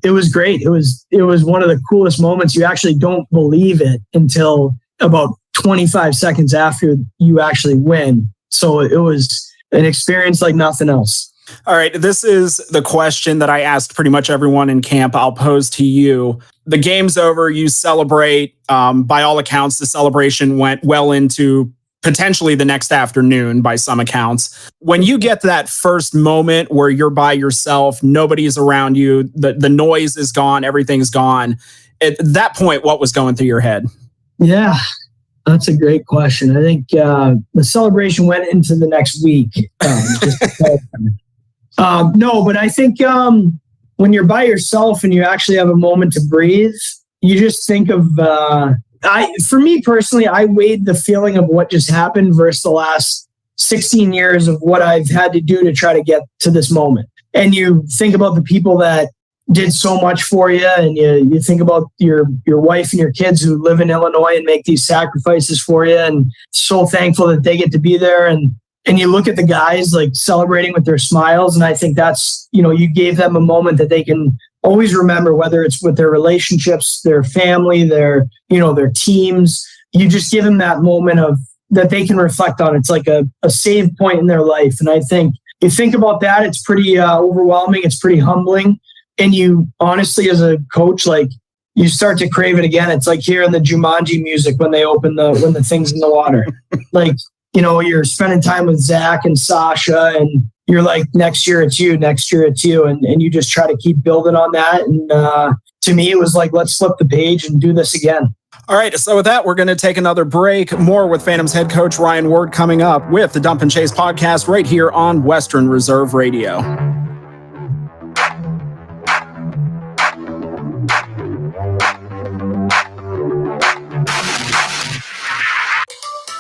it was great. It was one of the coolest moments. You actually don't believe it until about 25 seconds after you actually win. So it was an experience like nothing else. All right. This is the question that I asked pretty much everyone in camp. I'll pose to you. The game's over. You celebrate. By all accounts, the celebration went well into potentially the next afternoon by some accounts. When you get that first moment where you're by yourself, nobody's around you, the noise is gone, everything's gone. At that point, what was going through your head? Yeah, that's a great question. I think the celebration went into the next week. No, but I think when you're by yourself and you actually have a moment to breathe, you just think of, for me personally, I weighed the feeling of what just happened versus the last 16 years of what I've had to do to try to get to this moment. And you think about the people that did so much for you, and you think about your wife and your kids who live in Illinois and make these sacrifices for you, and so thankful that they get to be there. And you look at the guys like celebrating with their smiles. And I think that's, you gave them a moment that they can always remember, whether it's with their relationships, their family, their teams. You just give them that moment of that they can reflect on. It's like a save point in their life. And I think you think about that, it's pretty overwhelming. It's pretty humbling. And you honestly, as a coach, like you start to crave it again. It's like hearing the Jumanji music when they open when the thing's in the water. Like, you're spending time with Zach and Sasha, and you're like, next year it's you. And you just try to keep building on that. And to me, it was like, let's flip the page and do this again. All right. So with that, we're going to take another break. More with Phantoms head coach Ryan Ward coming up with the Dump and Chase podcast right here on Western Reserve Radio.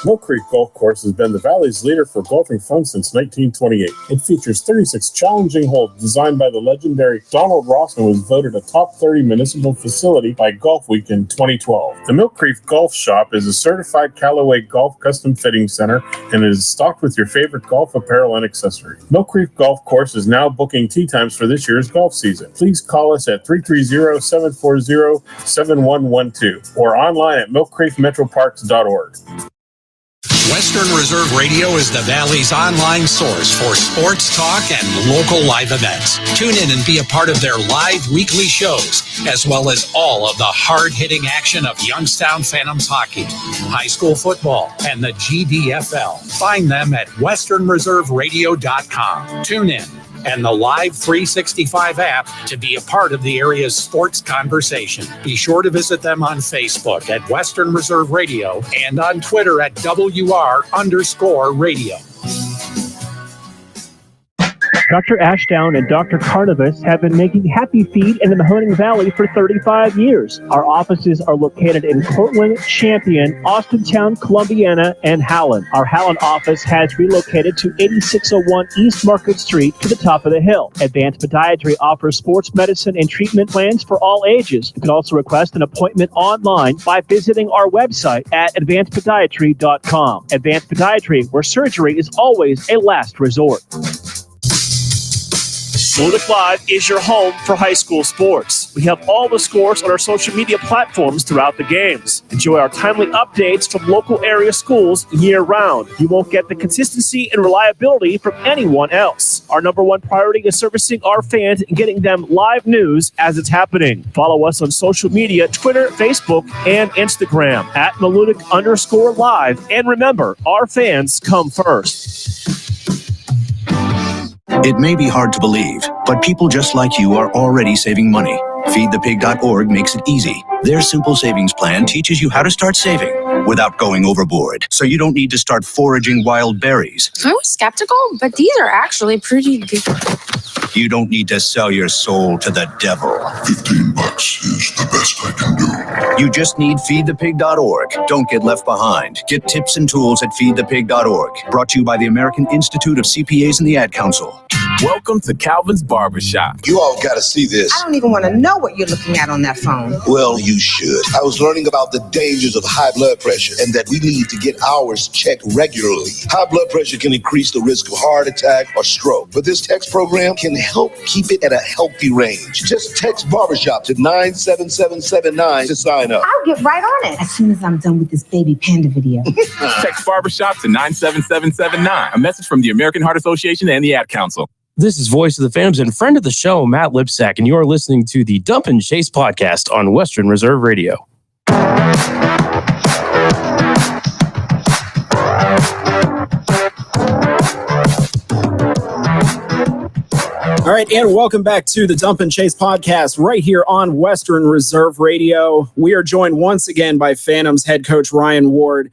Mill Creek Golf Course has been the Valley's leader for golfing fun since 1928. It features 36 challenging holes designed by the legendary Donald Ross and was voted a top 30 municipal facility by Golf Week in 2012. The Mill Creek Golf Shop is a certified Callaway Golf custom fitting center and is stocked with your favorite golf apparel and accessories. Mill Creek Golf Course is now booking tee times for this year's golf season. Please call us at 330-740-7112 or online at millcreekmetroparks.org. Western Reserve Radio is the Valley's online source for sports talk and local live events. Tune in and be a part of their live weekly shows, as well as all of the hard-hitting action of Youngstown Phantoms hockey, high school football, and the GDFL. Find them at westernreserveradio.com. Tune in and the Live 365 app to be a part of the area's sports conversation. Be sure to visit them on Facebook at Western Reserve Radio and on Twitter at WR_radio. Dr. Ashdown and Dr. Carnivus have been making happy feed in the Mahoning Valley for 35 years. Our offices are located in Cortland, Champion, Austintown, Columbiana, and Howland. Our Howland office has relocated to 8601 East Market Street to the top of the hill. Advanced Podiatry offers sports medicine and treatment plans for all ages. You can also request an appointment online by visiting our website at advancedpodiatry.com. Advanced Podiatry, where surgery is always a last resort. Mahoning Live is your home for high school sports. We have all the scores on our social media platforms throughout the games. Enjoy our timely updates from local area schools year-round. You won't get the consistency and reliability from anyone else. Our number one priority is servicing our fans and getting them live news as it's happening. Follow us on social media, Twitter, Facebook, and Instagram at Malutic_live. And remember, our fans come first. It may be hard to believe, but people just like you are already saving money. FeedThePig.org makes it easy. Their simple savings plan teaches you how to start saving without going overboard, so you don't need to start foraging wild berries. I was skeptical, but these are actually pretty good. You don't need to sell your soul to the devil. $15 is the best I can do. You just need FeedThePig.org. Don't get left behind. Get tips and tools at FeedThePig.org. Brought to you by the American Institute of CPAs and the Ad Council. Welcome to Calvin's Barbershop. You all got to see this. I don't even want to know what you're looking at on that phone. Well, you should. I was learning about the dangers of high blood pressure and that we need to get ours checked regularly. High blood pressure can increase the risk of heart attack or stroke, but this text program can help keep it at a healthy range. Just text Barbershop to 97779 to sign up. I'll get right on it as soon as I'm done with this baby panda video. Text Barbershop to 97779. A message from the American Heart Association and the Ad Council. This is Voice of the Phantoms and friend of the show, Matt Lipsack, and you are listening to the Dump and Chase podcast on Western Reserve Radio. All right, and welcome back to the Dump and Chase podcast right here on Western Reserve Radio. We are joined once again by Phantoms head coach Ryan Ward.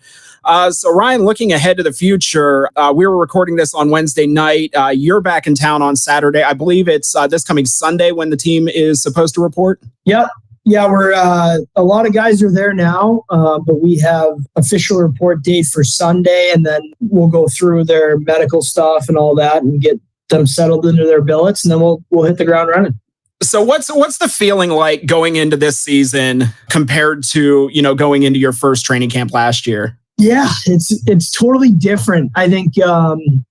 So Ryan, looking ahead to the future, we were recording this on Wednesday night. You're back in town on Saturday. I believe it's this coming Sunday when the team is supposed to report. Yep. Yeah, we're a lot of guys are there now, but we have official report date for Sunday, and then we'll go through their medical stuff and all that and get them settled into their billets, and then we'll hit the ground running. So what's the feeling like going into this season compared to, going into your first training camp last year? Yeah, it's totally different. I think,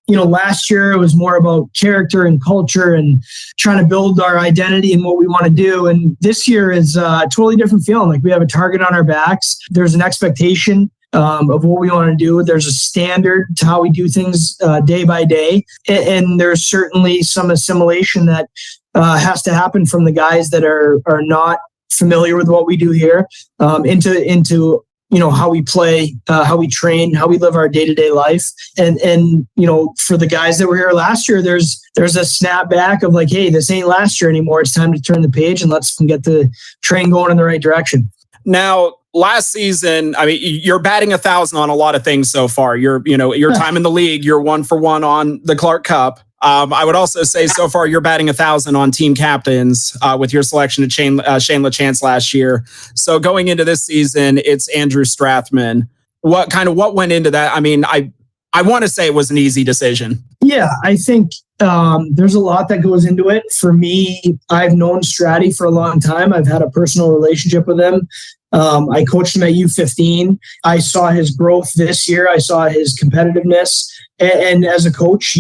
last year it was more about character and culture and trying to build our identity and what we want to do. And this year is a totally different feeling. Like we have a target on our backs. There's an expectation of what we want to do. There's a standard to how we do things day by day. And there's certainly some assimilation that has to happen from the guys that are not familiar with what we do here into how we play, how we train, how we live our day-to-day life. And for the guys that were here last year, there's a snap back of like, hey, this ain't last year anymore. It's time to turn the page and let's get the train going in the right direction. Now, last season, I mean, you're batting 1,000 on a lot of things so far. Your time in the league, you're 1-for-1 on the Clark Cup. I would also say so far you're batting 1,000 on team captains with your selection of Shane LaChance last year. So going into this season, it's Andrew Strathman. What went into that? I mean, I want to say it was an easy decision. Yeah, I think there's a lot that goes into it. For me, I've known Stratty for a long time. I've had a personal relationship with him. I coached him at U15. I saw his growth this year. I saw his competitiveness. And as a coach,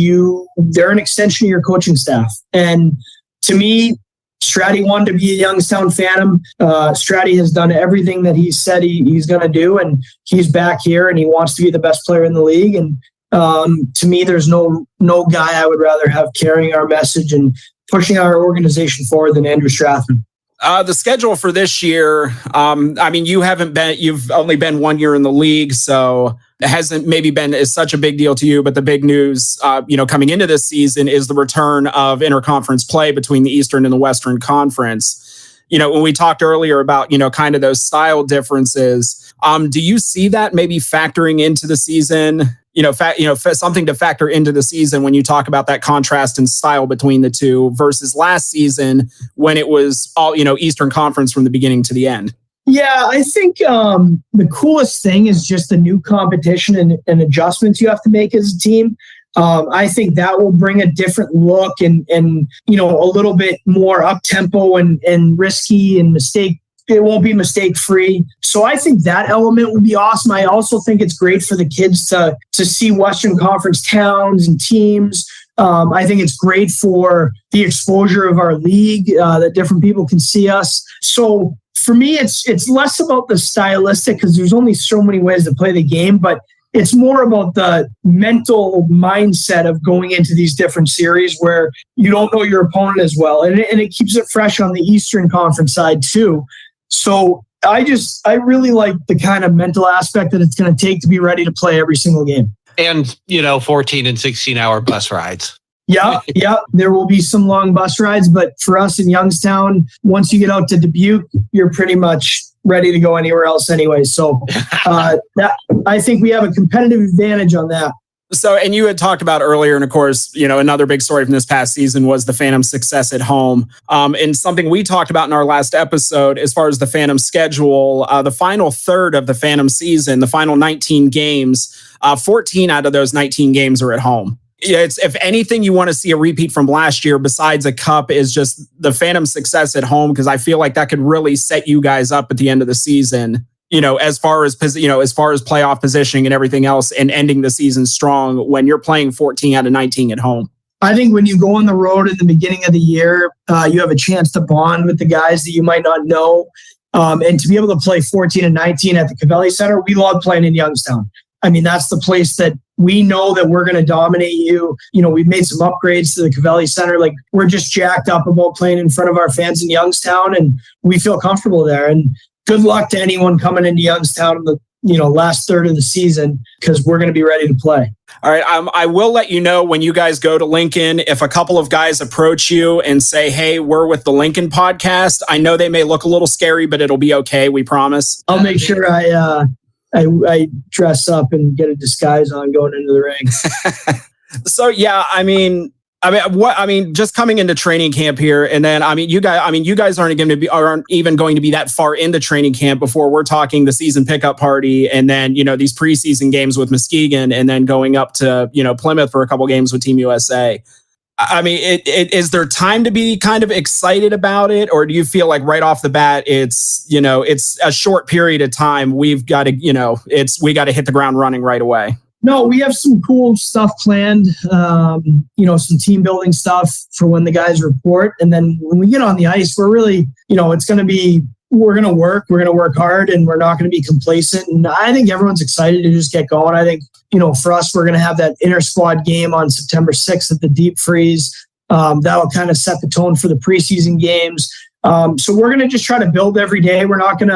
they're an extension of your coaching staff. And to me, Stratty wanted to be a Youngstown Phantom. Stratty has done everything that he said he's going to do, and he's back here, and he wants to be the best player in the league. And to me, there's no guy I would rather have carrying our message and pushing our organization forward than Andrew Strathman. The schedule for this year, you've only been 1 year in the league, so it hasn't maybe been as such a big deal to you, but the big news, coming into this season is the return of interconference play between the Eastern and the Western Conference. When we talked earlier about, kind of those style differences, do you see that maybe factoring into the season, something to factor into the season when you talk about that contrast in style between the two versus last season when it was all, Eastern Conference from the beginning to the end? Yeah, I think the coolest thing is just the new competition and adjustments you have to make as a team. I think that will bring a different look and a little bit more up tempo and risky and mistake. It won't be mistake free. So I think that element will be awesome. I also think it's great for the kids to see Western Conference towns and teams. I think it's great for the exposure of our league that different people can see us. So for me, it's less about the stylistic because there's only so many ways to play the game, but it's more about the mental mindset of going into these different series where you don't know your opponent as well. And it keeps it fresh on the Eastern Conference side too. So I really like the kind of mental aspect that it's going to take to be ready to play every single game. And, 14 and 16-hour bus rides. Yeah. There will be some long bus rides, but for us in Youngstown, once you get out to Dubuque, you're pretty much ready to go anywhere else anyway. So I think we have a competitive advantage on that. So, and you had talked about earlier, and of course, another big story from this past season was the Phantom's success at home. And something we talked about in our last episode, as far as the Phantom schedule, the final third of the Phantom season, the final 19 games, 14 out of those 19 games are at home. It's, if anything, you want to see a repeat from last year besides a cup is just the Phantom success at home, because I feel like that could really set you guys up at the end of the season. As far as playoff positioning and everything else, and ending the season strong when you're playing 14 out of 19 at home. I think when you go on the road in the beginning of the year, you have a chance to bond with the guys that you might not know. And to be able to play 14 and 19 at the Covelli Center, we love playing in Youngstown. I mean, that's the place that we know that we're going to dominate you. We've made some upgrades to the Covelli Center. Like, we're just jacked up about playing in front of our fans in Youngstown, and we feel comfortable there. And good luck to anyone coming into Youngstown in the last third of the season, because we're going to be ready to play. All right. I will let you know when you guys go to Lincoln, if a couple of guys approach you and say, hey, we're with the Lincoln podcast. I know they may look a little scary, but it'll be okay. We promise. I'll make sure I dress up and get a disguise on going into the ring. So, yeah, just coming into training camp here, and then you guys aren't even going to be that far into training camp before we're talking the season pickup party, and then these preseason games with Muskegon, and then going up to Plymouth for a couple games with Team USA. Is there time to be kind of excited about it, or do you feel like right off the bat it's a short period of time? We've got to we got to hit the ground running right away. No, we have some cool stuff planned, some team building stuff for when the guys report. And then when we get on the ice, we're really, we're going to work hard, and we're not going to be complacent. And I think everyone's excited to just get going. I think, for us, we're going to have that inter-squad game on September 6th at the Deep Freeze. That'll kind of set the tone for the preseason games. So we're going to just try to build every day. We're not going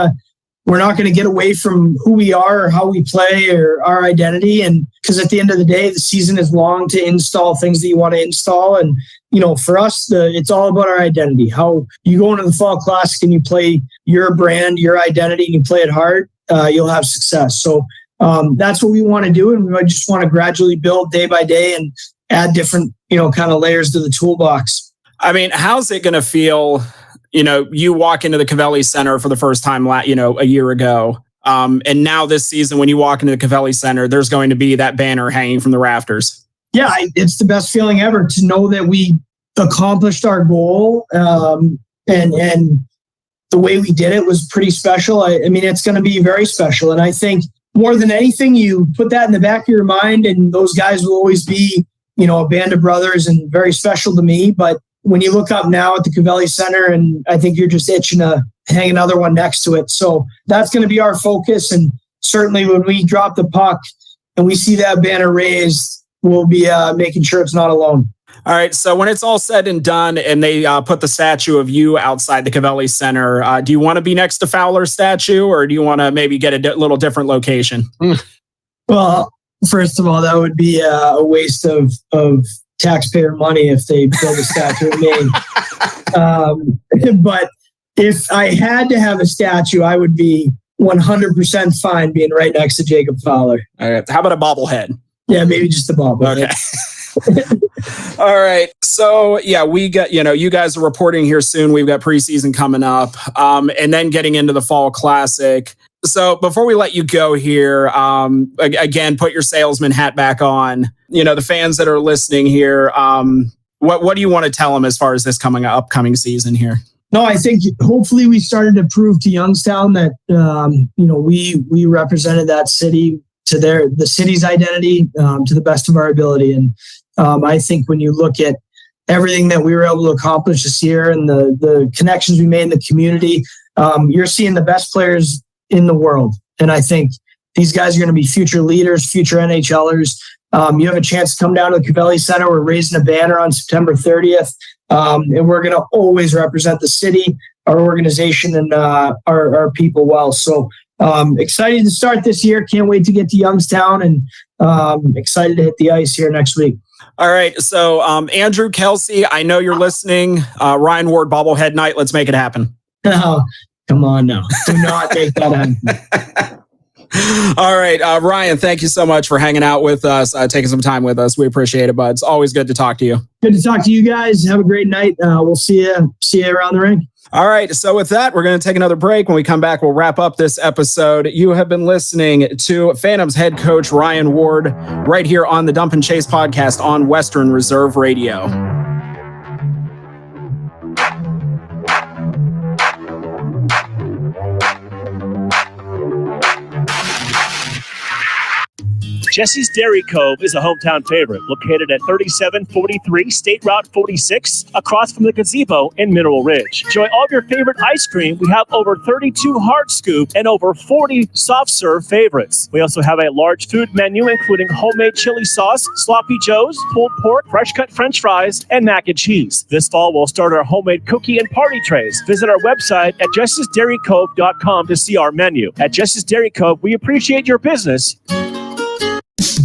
to get away from who we are or how we play or our identity. And because at the end of the day, the season is long to install things that you want to install. And, for us, it's all about our identity. How you go into the Fall Classic and you play your brand, your identity, and you play it hard, you'll have success. So that's what we want to do. And we just want to gradually build day by day and add different, kind of layers to the toolbox. How's it going to feel? You walk into the Covelli Center for the first time, a year ago. And now this season, when you walk into the Covelli Center, there's going to be that banner hanging from the rafters. Yeah, it's the best feeling ever to know that we accomplished our goal. And the way we did it was pretty special. It's going to be very special. And I think more than anything, you put that in the back of your mind, and those guys will always be, a band of brothers and very special to me. But when you look up now at the Covelli Center, and I think you're just itching to hang another one next to it. So that's going to be our focus. And certainly when we drop the puck and we see that banner raised, we'll be making sure it's not alone. All right. So when it's all said and done and they put the statue of you outside the Covelli Center, do you want to be next to Fowler's statue, or do you want to maybe get a little different location? Well, first of all, that would be a waste of taxpayer money if they build a statue of me. But if I had to have a statue, I would be 100% fine being right next to Jacob Fowler. All right. How about a bobblehead? Yeah, maybe just the bobblehead. Okay. All right. So yeah, we got, you guys are reporting here soon. We've got preseason coming up, and then getting into the fall classic. So before we let you go here, again, put your salesman hat back on. The fans that are listening here, what do you want to tell them as far as this upcoming season here? No, I think hopefully we started to prove to Youngstown that we represented that city to the city's identity to the best of our ability. And I think when you look at everything that we were able to accomplish this year and the connections we made in the community, you're seeing the best players in the world. And I think these guys are going to be future leaders, future NHLers. You have a chance to come down to the Covelli Center. We're raising a banner on September 30th. And we're going to always represent the city, our organization, and our people well. So excited to start this year. Can't wait to get to Youngstown, and excited to hit the ice here next week. All right. So Andrew, Kelsey, I know you're listening. Ryan Ward, bobblehead night. Let's make it happen. Oh, come on now. Do not make that happen. All right. Ryan, thank you so much for hanging out with us, taking some time with us. We appreciate it, bud. It's always good to talk to you. Good to talk to you guys. Have a great night. We'll see you around the rink. All right. So with that, we're going to take another break. When we come back, we'll wrap up this episode. You have been listening to Phantoms head coach Ryan Ward right here on the Dump and Chase podcast on Western Reserve Radio. Jesse's Dairy Cove is a hometown favorite, located at 3743 State Route 46, across from the gazebo in Mineral Ridge. Enjoy all of your favorite ice cream. We have over 32 hard scoop and over 40 soft serve favorites. We also have a large food menu, including homemade chili sauce, sloppy joes, pulled pork, fresh cut French fries, and mac and cheese. This fall, we'll start our homemade cookie and party trays. Visit our website at jessesdairycove.com to see our menu. At Jesse's Dairy Cove, we appreciate your business.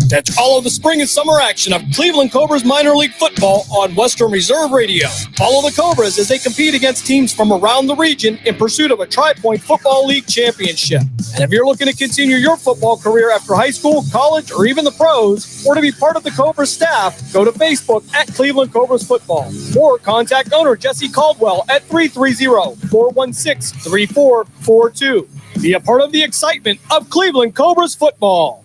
Catch all of the spring and summer action of Cleveland Cobras minor league football on Western Reserve Radio. Follow the Cobras as they compete against teams from around the region in pursuit of a Tri-Point Football League championship. And if you're looking to continue your football career after high school, college, or even the pros, or to be part of the Cobras staff, go to Facebook at Cleveland Cobras Football or contact owner Jesse Caldwell at 330-416-3442. Be a part of the excitement of Cleveland Cobras football.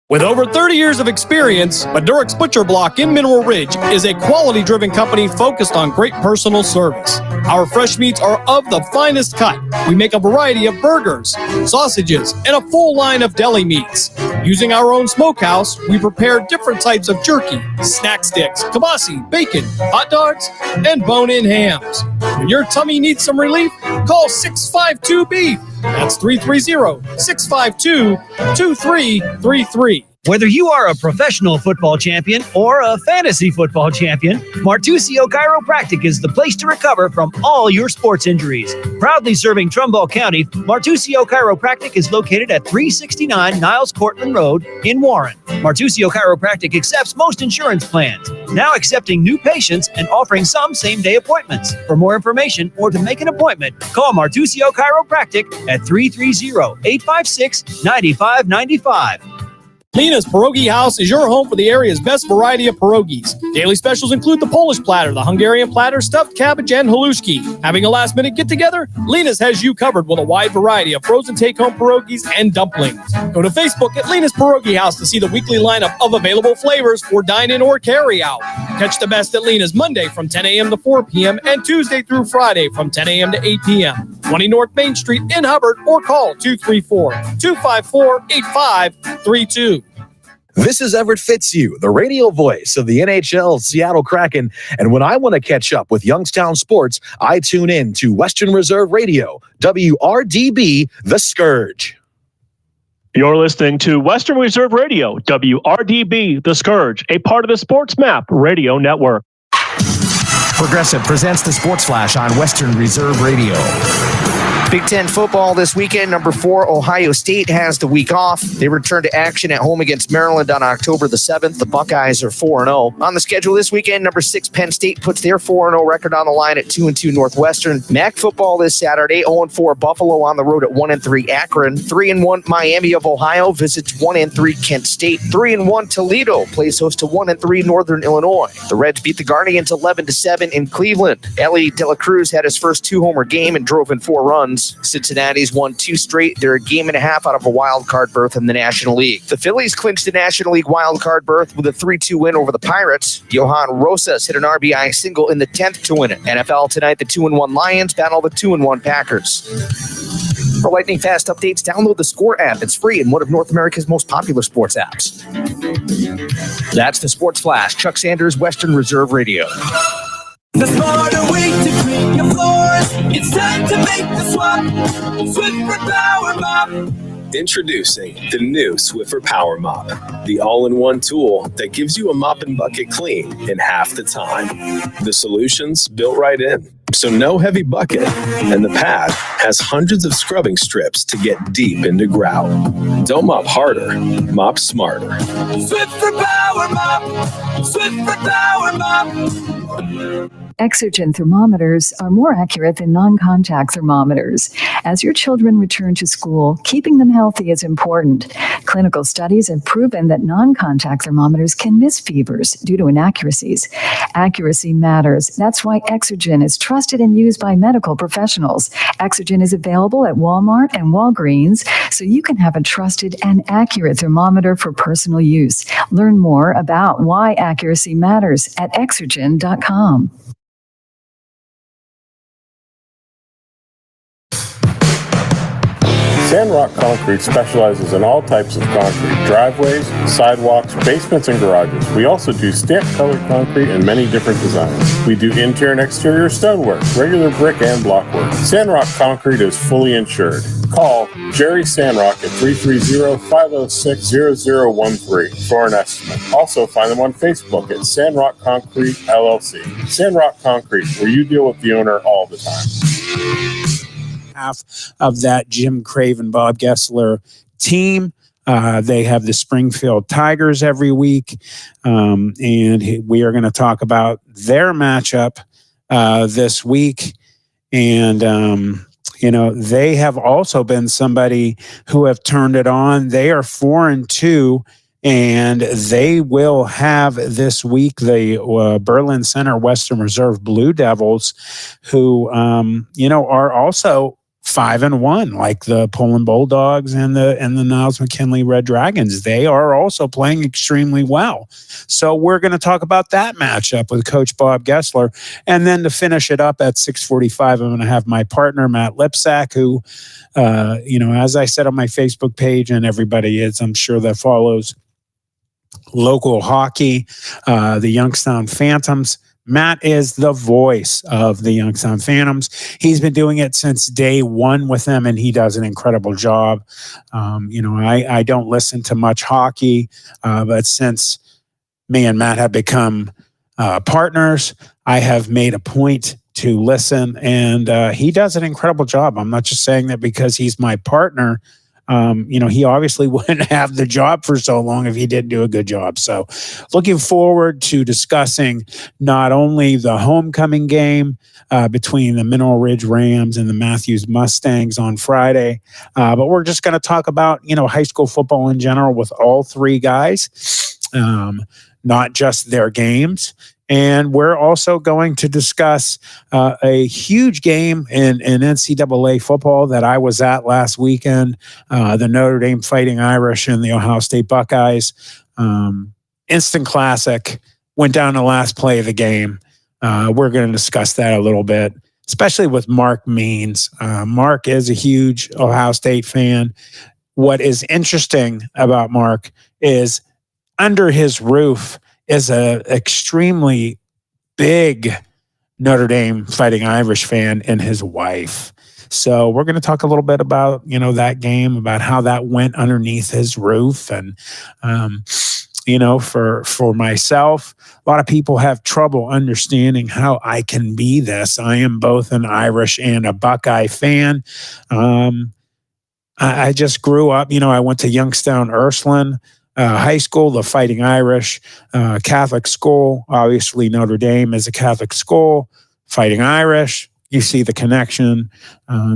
With over 30 years of experience, Madurix Butcher Block in Mineral Ridge is a quality-driven company focused on great personal service. Our fresh meats are of the finest cut. We make a variety of burgers, sausages, and a full line of deli meats. Using our own smokehouse, we prepare different types of jerky, snack sticks, kibasi, bacon, hot dogs, and bone-in hams. When your tummy needs some relief, call 652-BEEF. That's 330-652-2333. Whether you are a professional football champion or a fantasy football champion, Martusio Chiropractic is the place to recover from all your sports injuries. Proudly serving Trumbull County, Martusio Chiropractic is located at 369 Niles Cortland Road in Warren. Martusio Chiropractic accepts most insurance plans, now accepting new patients and offering some same-day appointments. For more information or to make an appointment, call Martusio Chiropractic at 330-856-9595. Lena's Pierogi House is your home for the area's best variety of pierogies. Daily specials include the Polish platter, the Hungarian platter, stuffed cabbage, and halushki. Having a last-minute get-together? Lena's has you covered with a wide variety of frozen take-home pierogies and dumplings. Go to Facebook at Lena's Pierogi House to see the weekly lineup of available flavors for dine-in or carry-out. Catch the best at Lena's Monday from 10 a.m. to 4 p.m. and Tuesday through Friday from 10 a.m. to 8 p.m. 20 North Main Street in Hubbard, or call 234-254-8532. This is Everett Fitzhugh, the radio voice of the NHL Seattle Kraken. And when I want to catch up with Youngstown sports, I tune in to Western Reserve Radio, WRDB, The Scourge. You're listening to Western Reserve Radio, WRDB, The Scourge, a part of the Sports Map Radio Network. Progressive presents the Sports Flash on Western Reserve Radio. Big Ten football this weekend. Number 4, Ohio State has the week off. They return to action at home against Maryland on October the 7th. The Buckeyes are 4-0. On the schedule this weekend, number 6, Penn State puts their 4-0 record on the line at 2-2 Northwestern. MAC football this Saturday, 0-4 Buffalo on the road at 1-3 Akron. 3-1 Miami of Ohio visits 1-3 Kent State. 3-1 Toledo plays host to 1-3 Northern Illinois. The Reds beat the Guardians 11-7 in Cleveland. Ellie De La Cruz had his first 2-homer game and drove in 4 runs. Cincinnati's won 2 straight. They're a game and a half out of a wild card berth in the National League. The Phillies clinched the National League wild card berth with a 3-2 win over the Pirates. Johan Rosas hit an RBI single in the 10th to win it. NFL tonight, the 2-1 Lions battle the 2-1 Packers. For lightning fast updates, download the Score app. It's free and one of North America's most popular sports apps. That's the Sports Flash. Chuck Sanders, Western Reserve Radio. The smarter way to clean your floors. It's time to make the swap. Swiffer Power Mop. Introducing the new Swiffer Power Mop, the all-in-one tool that gives you a mop and bucket clean in half the time. The solution's built right in, so no heavy bucket, and the pad has hundreds of scrubbing strips to get deep into grout. Don't mop harder, mop smarter. Swiffer Power Mop. Swiffer Power Mop. Exergen thermometers are more accurate than non-contact thermometers. As your children return to school, keeping them healthy is important. Clinical studies have proven that non-contact thermometers can miss fevers due to inaccuracies. Accuracy matters. That's why Exergen is trusted and used by medical professionals. Exergen is available at Walmart and Walgreens, so you can have a trusted and accurate thermometer for personal use. Learn more about why accuracy matters at Exergen.com. Sandrock Concrete specializes in all types of concrete, driveways, sidewalks, basements, and garages. We also do stamped colored concrete in many different designs. We do interior and exterior stonework, regular brick and block work. Sandrock Concrete is fully insured. Call Jerry Sandrock at 330-506-0013 for an estimate. Also find them on Facebook at Sandrock Concrete LLC. Sandrock Concrete, where you deal with the owner all the time. Half of that Jim Craven, Bob Gessler team. They have the Springfield Tigers every week. And we are going to talk about their matchup this week. And, they have also been somebody who have turned it on. They are 4-2. And they will have this week the Berlin Center Western Reserve Blue Devils, who, are also 5-1, like the Poland Bulldogs and the Niles McKinley Red Dragons. They are also playing extremely well. So we're going to talk about that matchup with Coach Bob Gessler. And then to finish it up at 6:45, I'm going to have my partner, Matt Lipsack, who, as I said on my Facebook page, and everybody is, I'm sure, that follows local hockey, the Youngstown Phantoms. Matt is the voice of the Youngstown Phantoms. He's been doing it since day one with them, and he does an incredible job. I don't listen to much hockey, but since me and Matt have become partners, I have made a point to listen, and he does an incredible job. I'm not just saying that because he's my partner. He obviously wouldn't have the job for so long if he didn't do a good job. So looking forward to discussing not only the homecoming game between the Mineral Ridge Rams and the Matthews Mustangs on Friday, but we're just going to talk about, high school football in general with all three guys, not just their games. And we're also going to discuss a huge game in NCAA football that I was at last weekend, the Notre Dame Fighting Irish and the Ohio State Buckeyes. Instant classic, went down the last play of the game. We're going to discuss that a little bit, especially with Mark Means. Mark is a huge Ohio State fan. What is interesting about Mark is under his roof is a extremely big Notre Dame Fighting Irish fan and his wife. So we're going to talk a little bit about, that game, about how that went underneath his roof. And for myself, a lot of people have trouble understanding how I can be this. I am both an Irish and a Buckeye fan. I just grew up, I went to Youngstown Ursuline High School, the Fighting Irish, Catholic school. Obviously, Notre Dame is a Catholic school, Fighting Irish. You see the connection.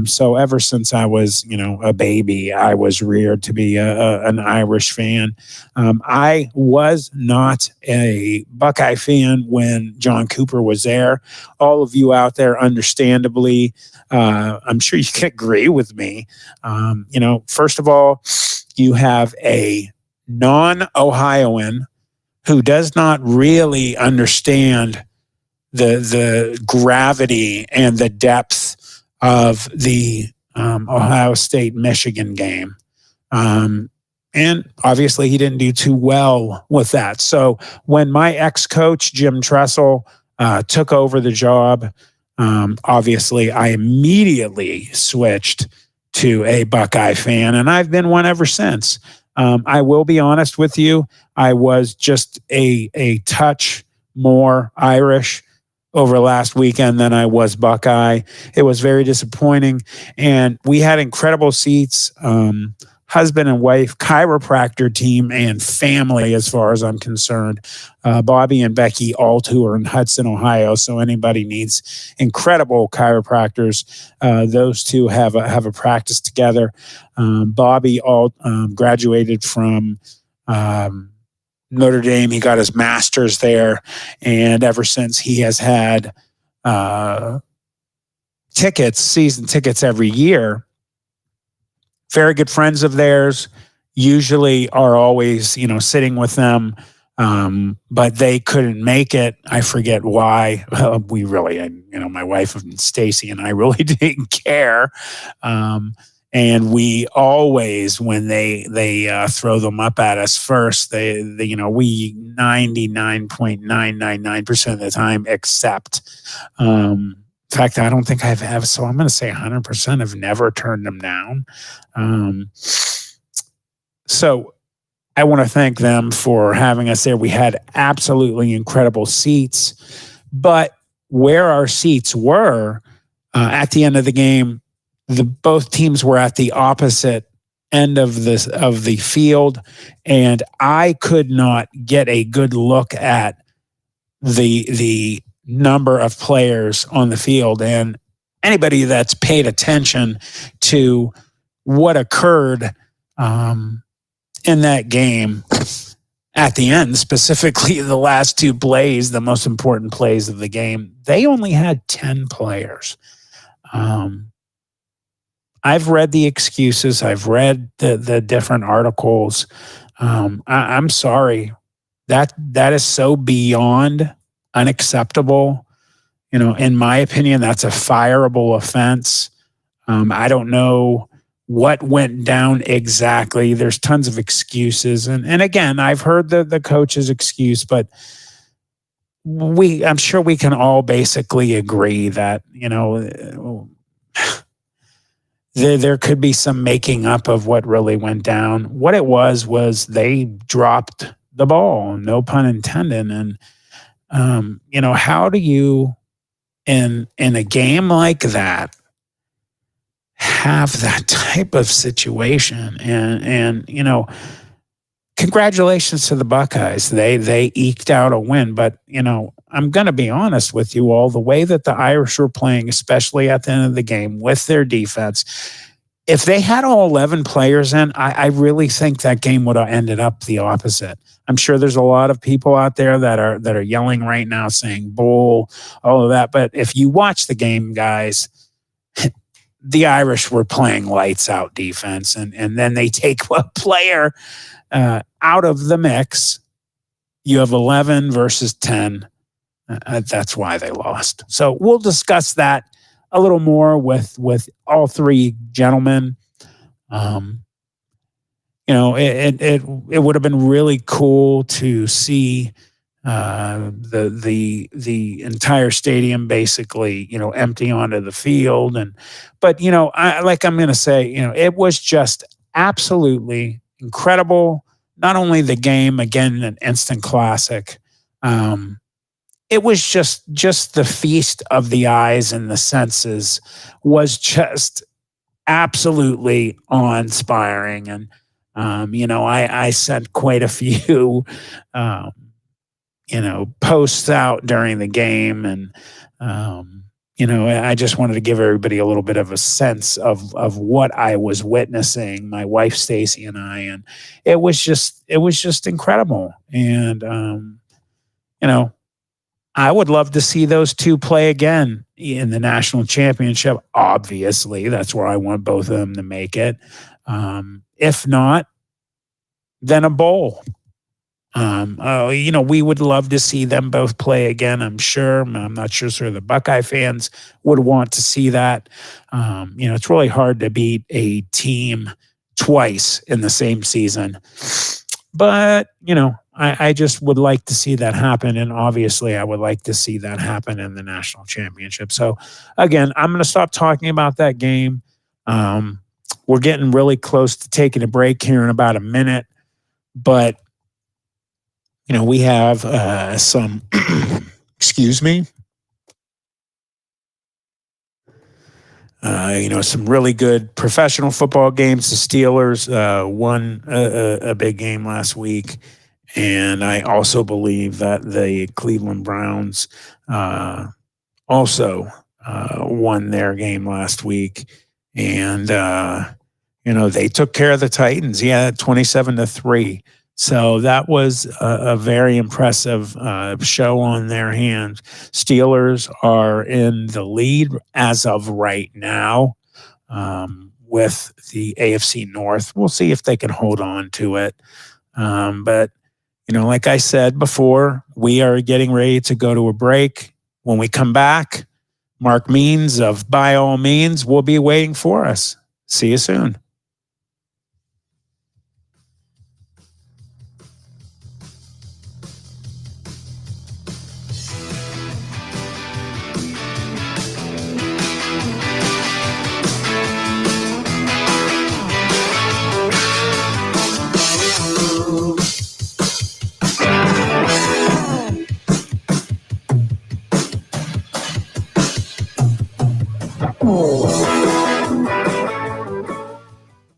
So ever since I was, a baby, I was reared to be an Irish fan. I was not a Buckeye fan when John Cooper was there. All of you out there, understandably, I'm sure you can agree with me. First of all, you have a non-Ohioan who does not really understand the gravity and the depth of the Ohio State-Michigan game. And obviously he didn't do too well with that. So when my ex-coach, Jim Tressel, took over the job, obviously I immediately switched to a Buckeye fan, and I've been one ever since. I will be honest with you. I was just a touch more Irish over last weekend than I was Buckeye. It was very disappointing. And we had incredible seats, husband and wife, chiropractor team, and family, as far as I'm concerned. Bobby and Becky all tour in Hudson, Ohio. So anybody needs incredible chiropractors, those two have a practice together. Bobby graduated from Notre Dame. He got his master's there, and ever since he has had season tickets every year. Very good friends of theirs, usually are always, sitting with them, but they couldn't make it. I forget why. We really, my wife and Stacy and I really didn't care. And we always, when they throw them up at us first, we 99.999% of the time accept. In fact, I don't think I've ever, so I'm going to say 100% have never turned them down. So I want to thank them for having us there. We had absolutely incredible seats, but where our seats were at the end of the game, both teams were at the opposite end of the field, and I could not get a good look at the number of players on the field. And anybody that's paid attention to what occurred in that game at the end, specifically the last two plays, the most important plays of the game, they only had 10 players. I've read the excuses. I've read the different articles. I'm sorry. That is so beyond unacceptable. In my opinion, that's a fireable offense. I don't know what went down exactly. There's tons of excuses. And again, I've heard the coach's excuse, but I'm sure we can all basically agree that, there could be some making up of what really went down. What it was they dropped the ball, no pun intended. And, how do you, in a game like that, have that type of situation? And congratulations to the Buckeyes. They eked out a win, but, I'm going to be honest with you all, the way that the Irish were playing, especially at the end of the game with their defense, if they had all 11 players in, I really think that game would have ended up the opposite. I'm sure there's a lot of people out there that are yelling right now saying bull, all of that. But if you watch the game, guys, the Irish were playing lights out defense. And then they take a player out of the mix. You have 11 versus 10. That's why they lost. So we'll discuss that a little more with all three gentlemen. It would have been really cool to see the entire stadium basically, empty onto the field. But I'm going to say, it was just absolutely incredible not only the game, again, an instant classic, it was just the feast of the eyes and the senses was just absolutely awe-inspiring. And, I sent quite a few, posts out during the game. And, I just wanted to give everybody a little bit of a sense of what I was witnessing, my wife, Stacy, and I. And it was just incredible. And, I would love to see those two play again in the national championship. Obviously, that's where I want both of them to make it. If not, then a bowl. We would love to see them both play again, I'm sure. I'm not sure sort of the Buckeye fans would want to see that. It's really hard to beat a team twice in the same season. But, I just would like to see that happen. And obviously, I would like to see that happen in the national championship. So, again, I'm going to stop talking about that game. We're getting really close to taking a break here in about a minute. But, we have some, excuse me, some really good professional football games. The Steelers won a big game last week. And I also believe that the Cleveland Browns also won their game last week. And, they took care of the Titans. 27-3. So that was a very impressive show on their hands. Steelers are in the lead as of right now with the AFC North. We'll see if they can hold on to it. But, like I said before, we are getting ready to go to a break. When we come back, Mark Means of By All Means will be waiting for us. See you soon.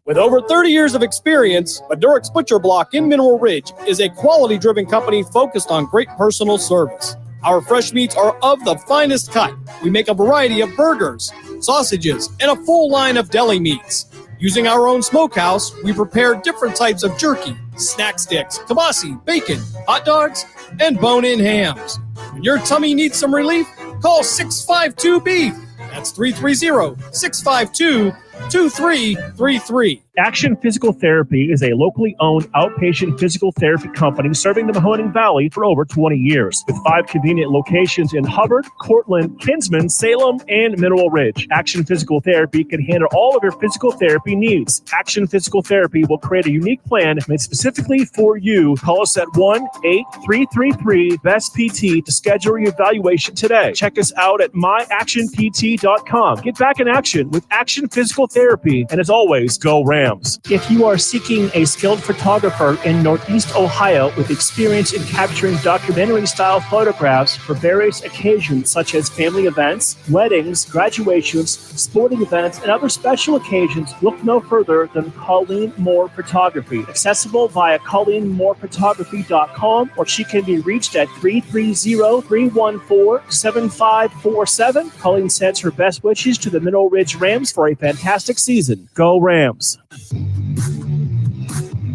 With over 30 years of experience, Madurix Butcher Block in Mineral Ridge is a quality-driven company focused on great personal service. Our fresh meats are of the finest cut. We make a variety of burgers, sausages, and a full line of deli meats. Using our own smokehouse, we prepare different types of jerky, snack sticks, kibasi, bacon, hot dogs, and bone-in hams. When your tummy needs some relief, call 652-BEEF. That's 330-652-2333. Action Physical Therapy is a locally owned outpatient physical therapy company serving the Mahoning Valley for over 20 years. With 5 convenient locations in Hubbard, Cortland, Kinsman, Salem, and Mineral Ridge. Action Physical Therapy can handle all of your physical therapy needs. Action Physical Therapy will create a unique plan made specifically for you. Call us at 1-8333-BEST-PT to schedule your evaluation today. Check us out at myactionpt.com. Get back in action with Action Physical Therapy. And as always, go Rams. If you are seeking a skilled photographer in Northeast Ohio with experience in capturing documentary-style photographs for various occasions such as family events, weddings, graduations, sporting events, and other special occasions, look no further than Colleen Moore Photography. Accessible via ColleenMoorePhotography.com, or she can be reached at 330-314-7547. Colleen sends her best wishes to the Mineral Ridge Rams for a fantastic season. Go Rams!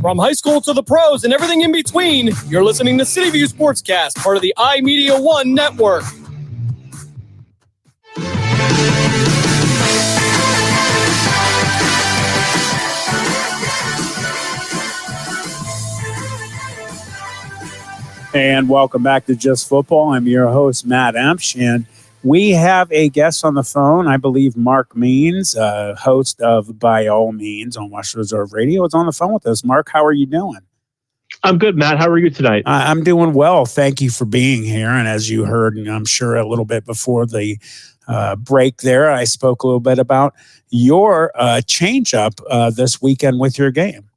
From high school to the pros and everything in between, you're listening to City View Sportscast, part of the iMedia One network. And welcome back to Just Football. I'm your host, Matt Empsch, and we have a guest on the phone. I believe Mark Means, host of By All Means on Western Reserve Radio, is on the phone with us. Mark, how are you doing? I'm good, Matt. How are you tonight? I'm doing well. Thank you for being here. And as you heard, and I'm sure a little bit before the break there, I spoke a little bit about your change-up this weekend with your game.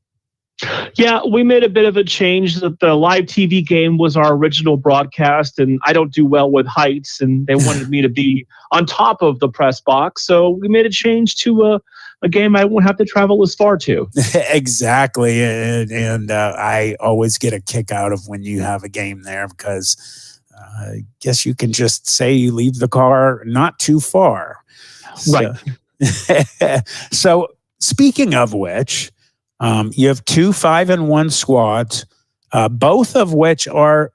Yeah, we made a bit of a change. That the live TV game was our original broadcast, and I don't do well with heights, and they wanted me to be on top of the press box. So we made a change to a game I won't have to travel as far to. Exactly. And I always get a kick out of when you have a game there because I guess you can just say you leave the car not too far. Right. So speaking of which, you have 2 5-1 squads, both of which are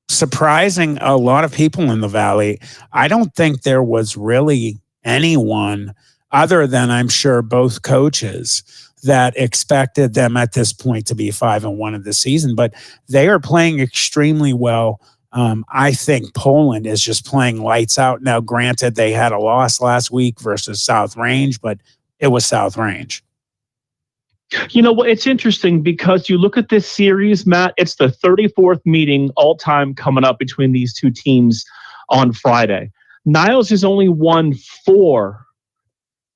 surprising a lot of people in the Valley. I don't think there was really anyone other than, I'm sure, both coaches that expected them at this point to be 5-1 of the season, but they are playing extremely well. I think Poland is just playing lights out. Now, granted, they had a loss last week versus South Range, but it was South Range. You know, it's interesting because you look at this series, Matt, it's the 34th meeting all time coming up between these two teams on Friday. Niles has only won 4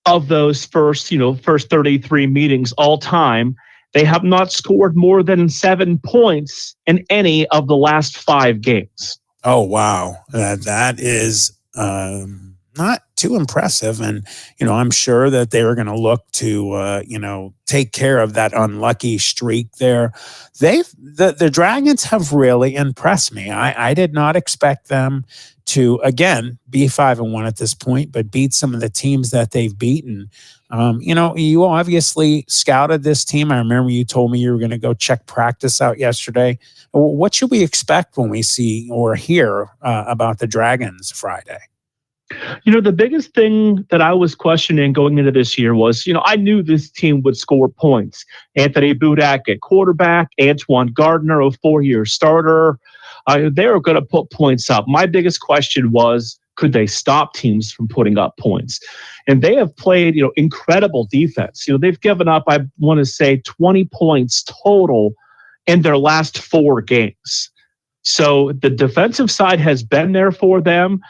of those first 33 meetings all time. They have not scored more than 7 points in any of the last 5 games. Oh, wow. That is not too impressive. And, I'm sure that they were going to look to, take care of that unlucky streak there. The Dragons have really impressed me. I did not expect them to, again, be 5-1 at this point, but beat some of the teams that they've beaten. You obviously scouted this team. I remember you told me you were going to go check practice out yesterday. What should we expect when we see or hear about the Dragons Friday? The biggest thing that I was questioning going into this year was, I knew this team would score points. Anthony Budak at quarterback, Antoine Gardner, a 4-year starter. They were going to put points up. My biggest question was, could they stop teams from putting up points? And they have played, incredible defense. They've given up, I want to say, 20 points total in their last 4 games. So the defensive side has been there for them.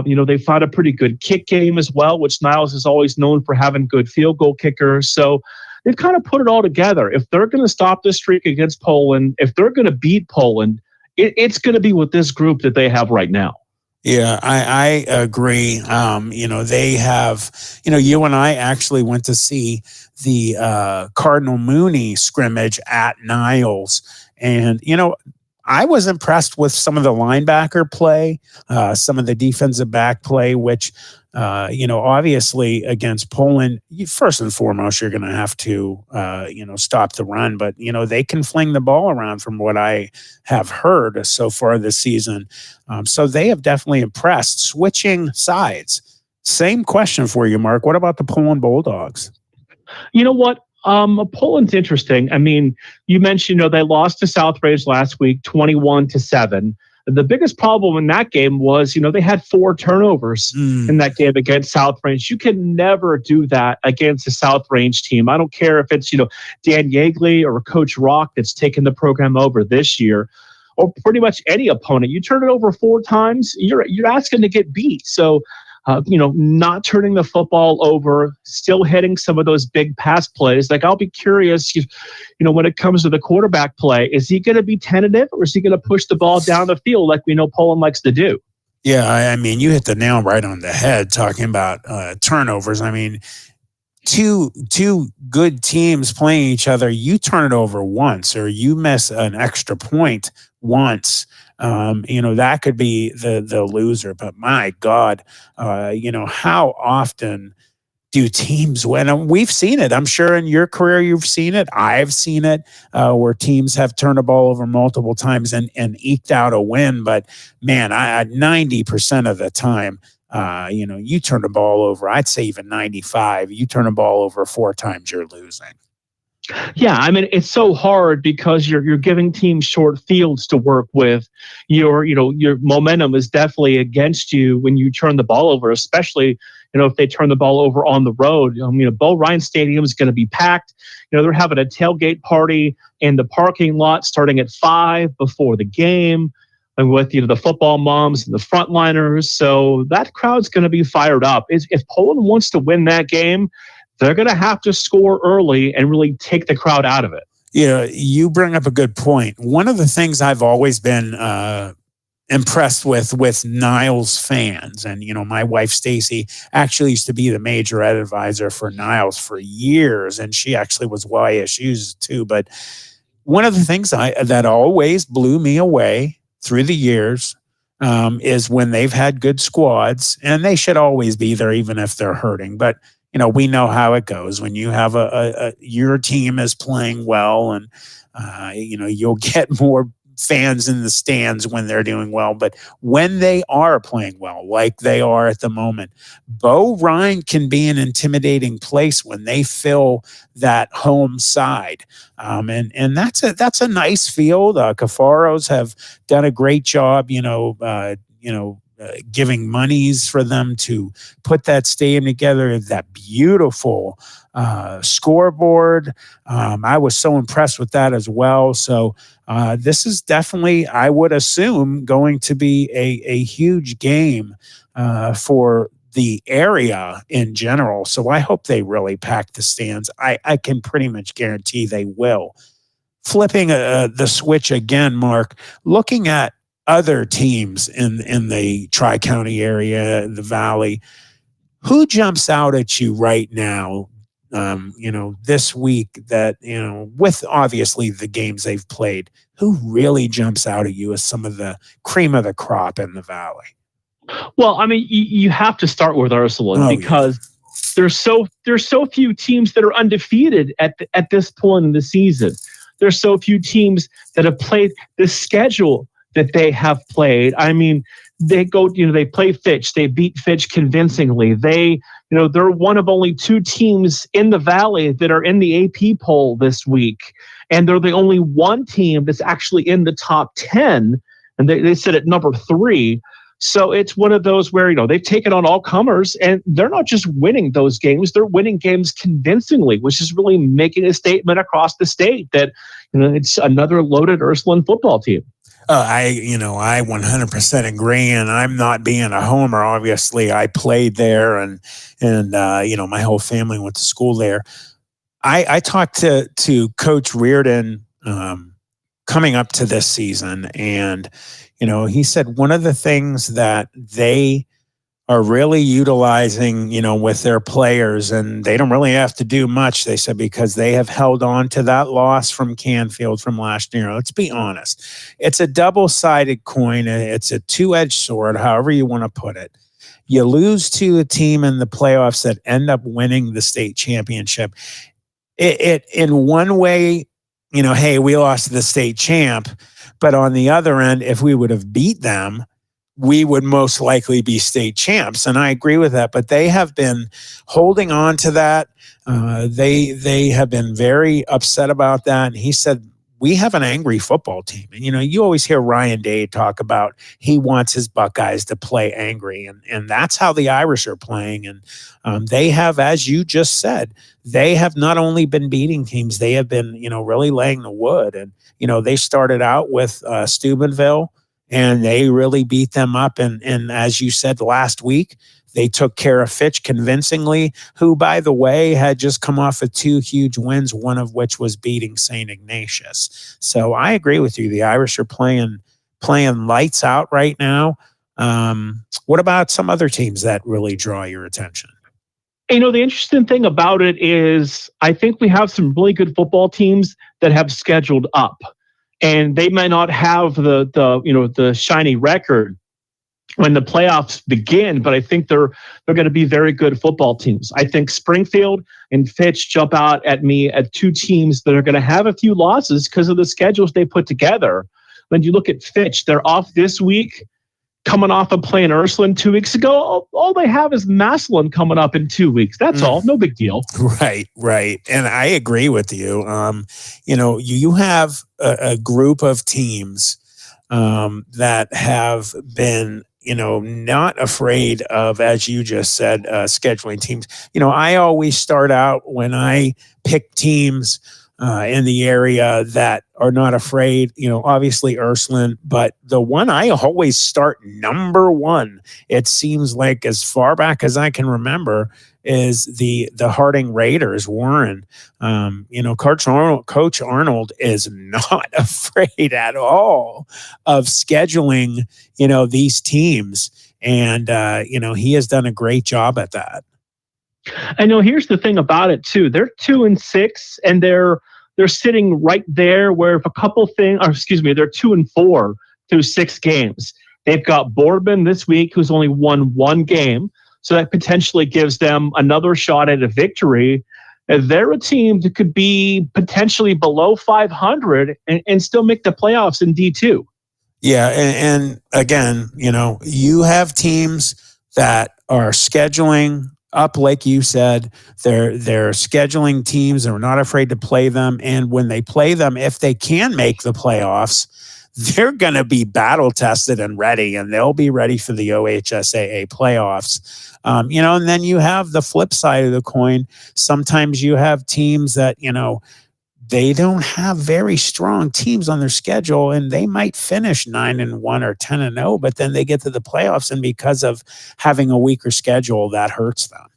They found a pretty good kick game as well, which Niles is always known for having good field goal kickers. So they've kind of put it all together. If they're going to stop this streak against Poland, if they're going to beat Poland, it's going to be with this group that they have right now. Yeah, I agree. They have, you and I actually went to see the Cardinal Mooney scrimmage at Niles. And, I was impressed with some of the linebacker play, some of the defensive back play, which, obviously against Poland, first and foremost, you're going to have to, stop the run. But, they can fling the ball around from what I have heard so far this season. So they have definitely impressed. Switching sides. Same question for you, Mark. What about the Poland Bulldogs? You know what? Poland's interesting. I mean, you mentioned, they lost to South Range last week, 21-7. The biggest problem in that game was, they had 4 turnovers in that game against South Range. You can never do that against a South Range team. I don't care if it's, Dan Yeagley or Coach Rock that's taken the program over this year, or pretty much any opponent. You turn it over 4 times, you're asking to get beat. So, not turning the football over, still hitting some of those big pass plays. Like, I'll be curious, when it comes to the quarterback play, is he going to be tentative or is he going to push the ball down the field like we know Poland likes to do? Yeah, I mean, you hit the nail right on the head talking about turnovers. I mean, two good teams playing each other, you turn it over once or you miss an extra point once. That could be the loser. But my God, how often do teams win? And we've seen it. I'm sure in your career you've seen it. I've seen it where teams have turned the ball over multiple times and eked out a win. But man, 90% of the time, you turn the ball over. I'd say even 95. You turn the ball over 4 times, you're losing. Yeah, I mean, it's so hard because you're giving teams short fields to work with. Your momentum is definitely against you when you turn the ball over, especially, if they turn the ball over on the road. Bo Ryan Stadium is going to be packed. They're having a tailgate party in the parking lot starting at 5 before the game, and with the football moms and the frontliners. So that crowd's going to be fired up. If Poland wants to win that game, they're going to have to score early and really take the crowd out of it. You bring up a good point. One of the things I've always been impressed with Niles fans, and my wife Stacy actually used to be the major advisor for Niles for years, and she actually was YSU's too. But one of the things that always blew me away through the years is when they've had good squads, and they should always be there even if they're hurting. But we know how it goes when you have your team is playing well, and you'll get more fans in the stands when they're doing well. But when they are playing well, like they are at the moment, Bo Ryan can be an intimidating place when they fill that home side. And that's a nice field. Cafaros have done a great job, giving monies for them to put that stadium together, that beautiful scoreboard. I was so impressed with that as well. So this is definitely, I would assume, going to be a huge game for the area in general. So I hope they really pack the stands. I can pretty much guarantee they will. Flipping the switch again, Mark, looking at other teams in the Tri-County area, the Valley, who jumps out at you right now, this week that, with obviously the games they've played, who really jumps out at you as some of the cream of the crop in the Valley? Well, I mean, you have to start with Ursuline because there's so few teams that are undefeated at this point in the season. There's so few teams that have played the schedule that they have played. I mean, they go, they play Fitch. They beat Fitch convincingly. They're one of only two teams in the Valley that are in the AP poll this week. And they're the only one team that's actually in the top 10. And they sit at number 3. So it's one of those where, they've taken on all comers, and they're not just winning those games. They're winning games convincingly, which is really making a statement across the state that, it's another loaded Ursuline football team. I 100% agree, and I'm not being a homer. Obviously, I played there, and my whole family went to school there. I talked to Coach Reardon coming up to this season, and he said one of the things that they are really utilizing, with their players, and they don't really have to do much, they said, because they have held on to that loss from Canfield from last year. Let's be honest. It's a double-sided coin. It's a two-edged sword, however you want to put it. You lose to a team in the playoffs that end up winning the state championship. It in one way, hey, we lost to the state champ, but on the other end, if we would have beat them, we would most likely be state champs. And I agree with that, but they have been holding on to that. They have been very upset about that. And he said, we have an angry football team. And, you always hear Ryan Day talk about he wants his Buckeyes to play angry. And that's how the Irish are playing. And they have, as you just said, they have not only been beating teams, they have been, really laying the wood. And, they started out with Steubenville, and they really beat them up. And as you said last week, they took care of Fitch convincingly, who, by the way, had just come off of 2 huge wins, one of which was beating St. Ignatius. So I agree with you. The Irish are playing lights out right now. What about some other teams that really draw your attention? The interesting thing about it is I think we have some really good football teams that have scheduled up. And they may not have the shiny record when the playoffs begin, but I think they're going to be very good football teams. I think Springfield and Fitch jump out at me at 2 teams that are going to have a few losses because of the schedules they put together. When you look at Fitch, they're off this week, coming off of playing Ursuline 2 weeks ago. All they have is Massillon coming up in 2 weeks. That's all. No big deal. Right. And I agree with you. You have a group of teams that have been, not afraid of, as you just said, scheduling teams. I always start out when I pick teams in the area that are not afraid. Obviously Ursuline, but the one I always start number one, it seems like as far back as I can remember, is the Harding Raiders. Warren, Coach Arnold is not afraid at all of scheduling, these teams. And, he has done a great job at that. I know. Here's the thing about it too. They're 2-6, and they're sitting right there where if a couple things, they're 2-4 through 6 games. They've got Boardman this week, who's only won 1 game. So that potentially gives them another shot at a victory. They're a team that could be potentially below 500 and still make the playoffs in D2. Yeah. And again, you have teams that are scheduling up, like you said. They're scheduling teams and are not afraid to play them. And when they play them, if they can make the playoffs, they're going to be battle tested and ready, and they'll be ready for the OHSAA playoffs. And then you have the flip side of the coin. Sometimes you have teams that, they don't have very strong teams on their schedule, and they might finish 9-1 or 10-0, but then they get to the playoffs, and because of having a weaker schedule, that hurts them.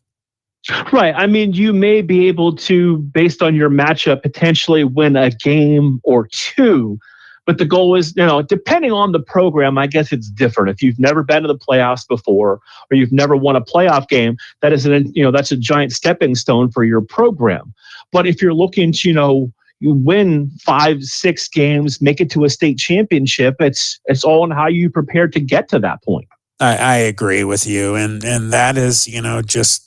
Right. I mean, you may be able to, based on your matchup, potentially win a game or 2. But the goal is, depending on the program, I guess it's different. If you've never been to the playoffs before, or you've never won a playoff game, that's a giant stepping stone for your program. But if you're looking to, you win 5-6 games, make it to a state championship, it's all on how you prepare to get to that point. I agree with you. And that is, just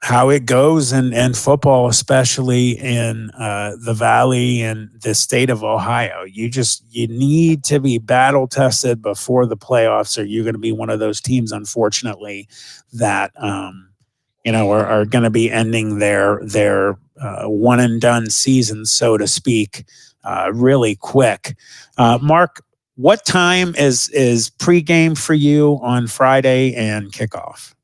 how it goes in football, especially in the Valley and the state of Ohio. You need to be battle tested before the playoffs, or you're going to be one of those teams, unfortunately, that are going to be ending their one and done season, so to speak, really quick. Mark, what time is pregame for you on Friday and kickoff?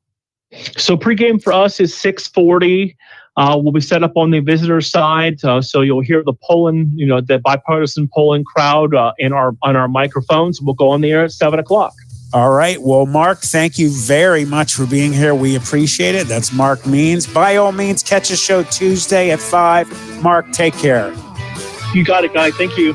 So pregame for us is 6:40. We'll be set up on the visitor side, so you'll hear the polling, the bipartisan polling crowd on our microphones. We'll go on the air at 7:00. All right. Well, Mark, thank you very much for being here. We appreciate it. That's Mark Means. By all means, catch a show Tuesday at 5. Mark, take care. You got it, guy. Thank you.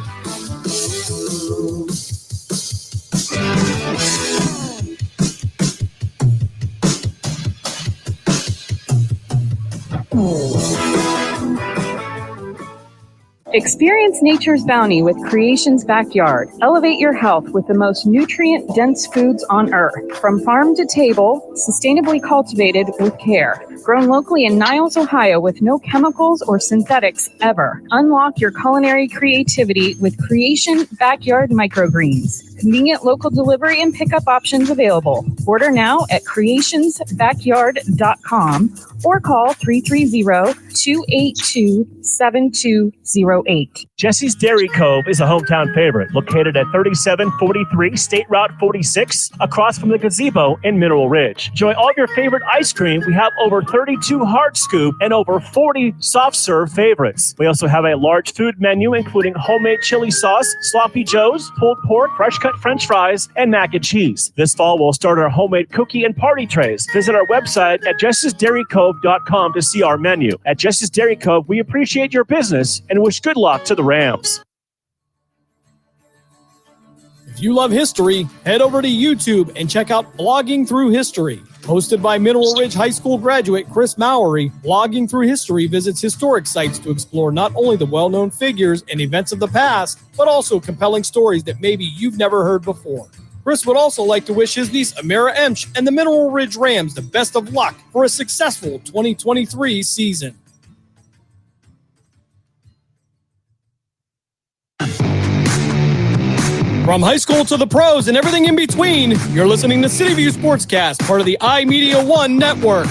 Experience nature's bounty with Creations Backyard. Elevate your health with the most nutrient-dense foods on earth. From farm to table, sustainably cultivated with care. Grown locally in Niles, Ohio with no chemicals or synthetics ever. Unlock your culinary creativity with Creation Backyard Microgreens. Convenient local delivery and pickup options available. Order now at creationsbackyard.com or call 330-282-7208. Jesse's Dairy Cove is a hometown favorite, located at 3743 State Route 46, across from the gazebo in Mineral Ridge. Enjoy all your favorite ice cream. We have over 32 hard scoop and over 40 soft serve favorites. We also have a large food menu, including homemade chili sauce, sloppy joes, pulled pork, fresh cut French fries, and mac and cheese. This fall, we'll start our homemade cookie and party trays. Visit our website at jessesdairycove.com to see our menu. At Jesse's Dairy Cove, we appreciate your business and wish good luck to the Rams. If you love history, head over to YouTube and check out Blogging Through History. Hosted by Mineral Ridge High School graduate Chris Mowery, Blogging Through History visits historic sites to explore not only the well-known figures and events of the past, but also compelling stories that maybe you've never heard before. Chris would also like to wish his niece Amira Emsch and the Mineral Ridge Rams the best of luck for a successful 2023 season. From high school to the pros and everything in between, you're listening to City View Sportscast, part of the iMedia One network.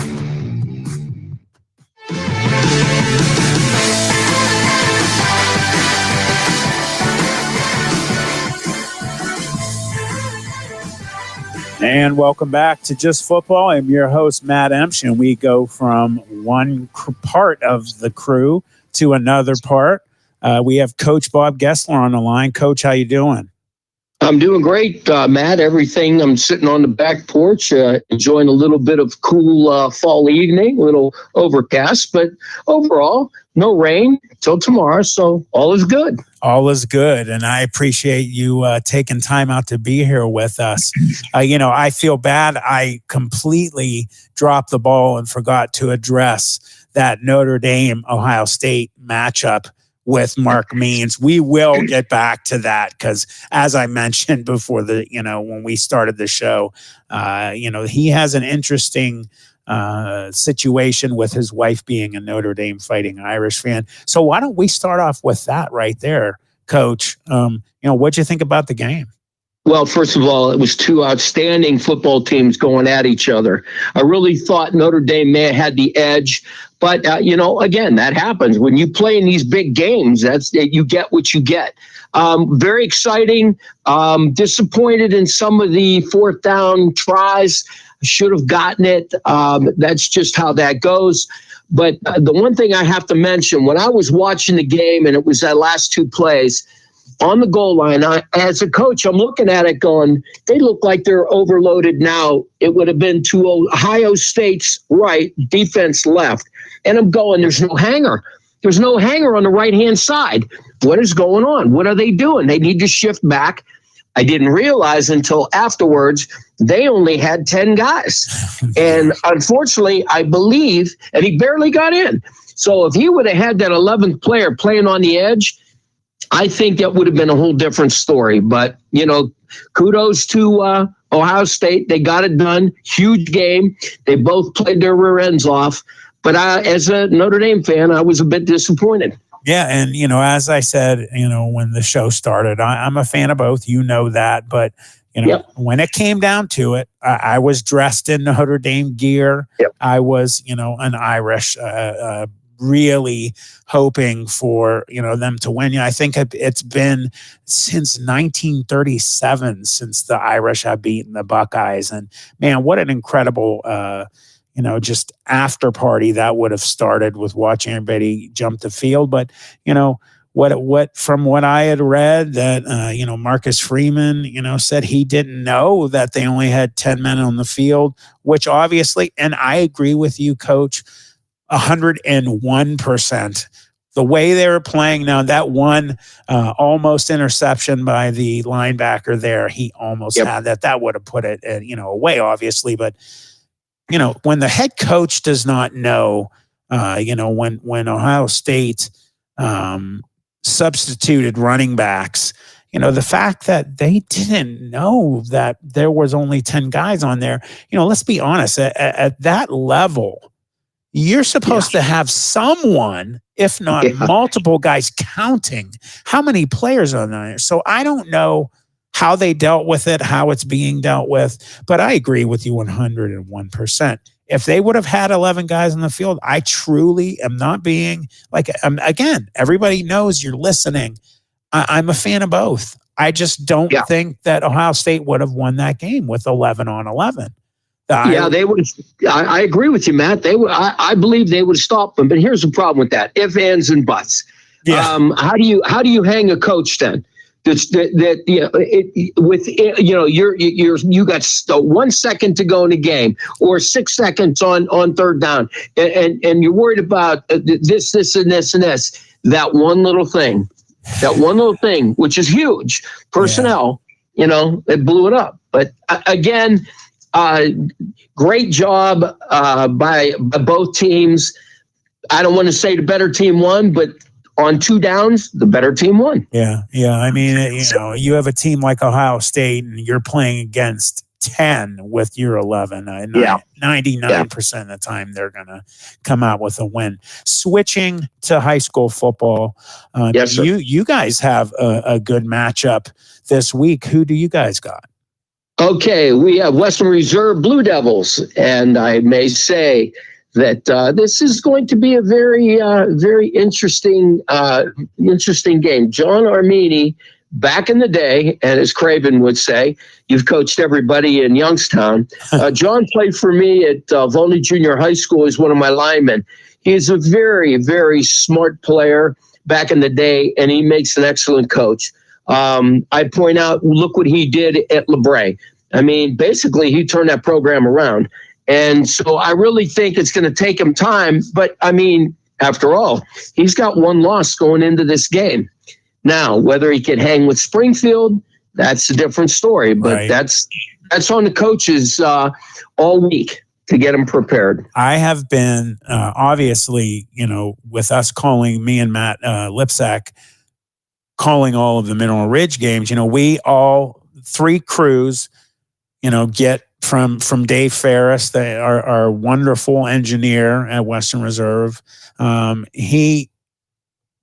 And welcome back to Just Football. I'm your host, Matt Emsch, and we go from one part of the crew to another part. We have Coach Bob Gessler on the line. Coach, how you doing? I'm doing great, Matt. Everything. I'm sitting on the back porch, enjoying a little bit of cool fall evening, a little overcast, but overall, no rain till tomorrow, so all is good. All is good, and I appreciate you taking time out to be here with us. I feel bad. I completely dropped the ball and forgot to address that Notre Dame Ohio State matchup with Mark Means. We will get back to that because, as I mentioned before, when we started the show, he has an interesting situation with his wife being a Notre Dame Fighting Irish fan. So why don't we start off with that right there, Coach? What'd you think about the game? Well, first of all, it was two outstanding football teams going at each other. I really thought Notre Dame may have had the edge. But, again, that happens. When you play in these big games, you get what you get. Very exciting. Disappointed in some of the fourth down tries. Should have gotten it. That's just how that goes. But the one thing I have to mention, when I was watching the game and it was that last two plays, on the goal line, as a coach, I'm looking at it going, they look like they're overloaded now. It would have been to Ohio State's right, defense left. And I'm going, there's no hanger. There's no hanger on the right-hand side. What is going on? What are they doing? They need to shift back. I didn't realize until afterwards they only had 10 guys. And unfortunately, I believe, and he barely got in. So if he would have had that 11th player playing on the edge, I think that would have been a whole different story. But, kudos to Ohio State. They got it done. Huge game. They both played their rear ends off. But as a Notre Dame fan, I was a bit disappointed. Yeah, and, as I said, when the show started, I'm a fan of both. You know that. But, when it came down to it, I was dressed in Notre Dame gear. Yep. I was, an Irish really hoping for them to win. I think it's been since 1937 since the Irish have beaten the Buckeyes, and man, what an incredible just after party that would have started with watching everybody jump the field. But what from what I had read that Marcus Freeman said he didn't know that they only had 10 men on the field, which obviously, and I agree with you, Coach, 101%. The way they were playing now, that one almost interception by the linebacker there, he almost had that. That would have put it, away, obviously. But, when the head coach does not know, when Ohio State substituted running backs, the fact that they didn't know that there was only 10 guys on there, let's be honest, at that level, you're supposed to have someone, if not multiple guys, counting how many players are there. So I don't know how they dealt with it, how it's being dealt with, but I agree with you 101%. If they would have had 11 guys on the field, I truly am not being again, everybody knows you're listening. I'm a fan of both. I just don't think that Ohio State would have won that game with 11 on 11. They would. I agree with you, Matt. They would. I believe they would have stopped them. But here's the problem with that: if, ands, and buts. Yeah. How do you hang a coach then? You got 1 second to go in the game, or 6 seconds on third down, and you're worried about this, and this. That one little thing, which is huge. Personnel, it blew it up. But again. Great job by both teams. I don't want to say the better team won, but on 2 downs, the better team won. Yeah. I mean, you have a team like Ohio State, and you're playing against 10 with your 11. 99% of the time, they're going to come out with a win. Switching to high school football, yes, sir. You guys have a good matchup this week. Who do you guys got? Okay, we have Western Reserve Blue Devils, and I may say that this is going to be a very, very interesting game. John Armini, back in the day, and as Craven would say, you've coached everybody in Youngstown. John played for me at Volney Junior High School. He's one of my linemen. He's a very, very smart player, back in the day, and he makes an excellent coach. I point out, look what he did at LeBray. I mean, basically, he turned that program around. And so I really think it's going to take him time. But, I mean, after all, he's got one loss going into this game. Now, whether he can hang with Springfield, that's a different story. But Right. that's on the coaches all week to get them prepared. I have been, obviously, with us calling, me and Matt Lipsack, calling all of the Mineral Ridge games, we all, three crews, get from Dave Ferris, our wonderful engineer at Western Reserve. He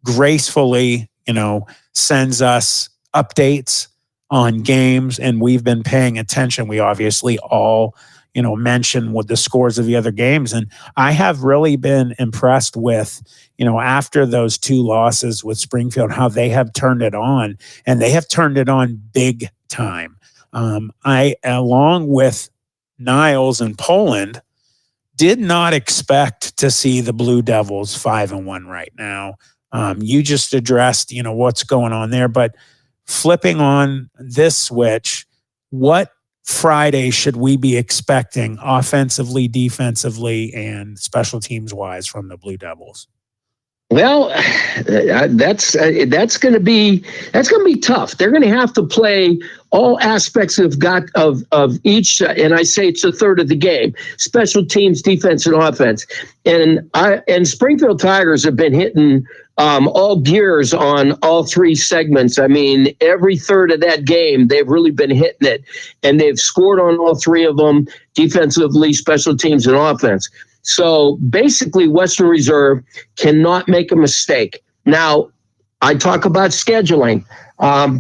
gracefully, sends us updates on games, and we've been paying attention. We obviously all, mention what the scores of the other games. And I have really been impressed with, after those two losses with Springfield, how they have turned it on, and they have turned it on big time. I, along with Niles and Poland, did not expect to see the Blue Devils 5-1 right now. You just addressed, what's going on there, but flipping on this switch, what Friday should we be expecting offensively, defensively, and special teams wise from the Blue Devils? Well, that's going to be tough. They're going to have to play all aspects of each, and I say it's a third of the game: special teams, defense, and offense. And Springfield Tigers have been hitting all gears on all three segments. I mean, every third of that game, they've really been hitting it, and they've scored on all three of them: defensively, special teams, and offense. So basically, Western Reserve cannot make a mistake. Now, I talk about scheduling,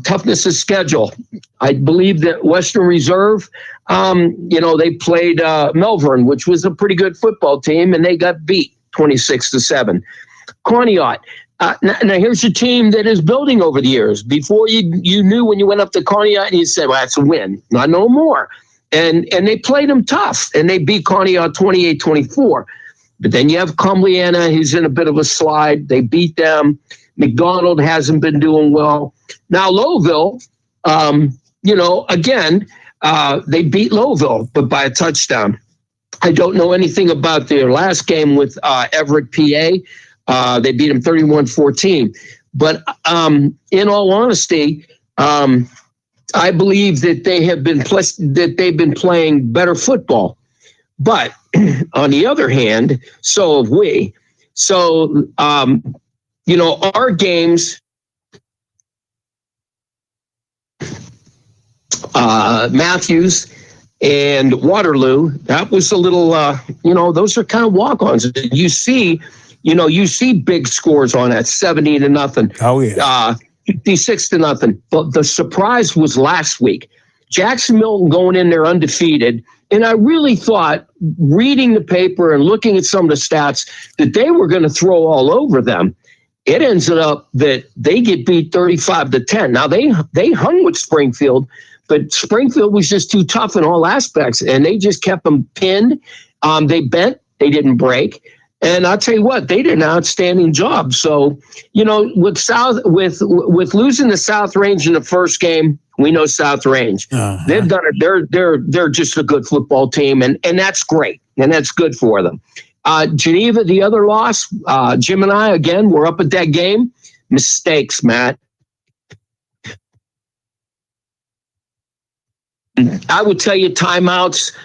toughness of schedule. I believe that Western Reserve, they played Melbourne, which was a pretty good football team, and they got beat 26-7. Conneaut. Now, here's a team that is building over the years. Before you knew when you went up to Conneaut, and you said, well, that's a win. Not no more. And they played them tough, and they beat Conneaut 28-24. But then you have Combliana, who's in a bit of a slide. They beat them. McDonald hasn't been doing well. Now, Lowville, again, they beat Lowville, but by a touchdown. I don't know anything about their last game with Everett, PA. They beat them 31-14. But in all honesty, I believe that they've been playing better football. But on the other hand, so have we. So, our games, Matthews and Waterloo, that was a little, those are kind of walk-ons. You see big scores on that, 70-0. Oh, yeah. 56-0. But the surprise was last week. Jackson Milton going in there undefeated. And I really thought, reading the paper and looking at some of the stats, that they were going to throw all over them. It ends up that they get beat 35-10. Now, they hung with Springfield, but Springfield was just too tough in all aspects, and they just kept them pinned. They bent. They didn't break. And I'll tell you what, they did an outstanding job. So, with losing the South Range in the first game, we know South Range. They've done it. They're just a good football team, and that's great, and that's good for them. Geneva, the other loss, Jim and I, again, we're up at that game. Mistakes, Matt. I would tell you timeouts.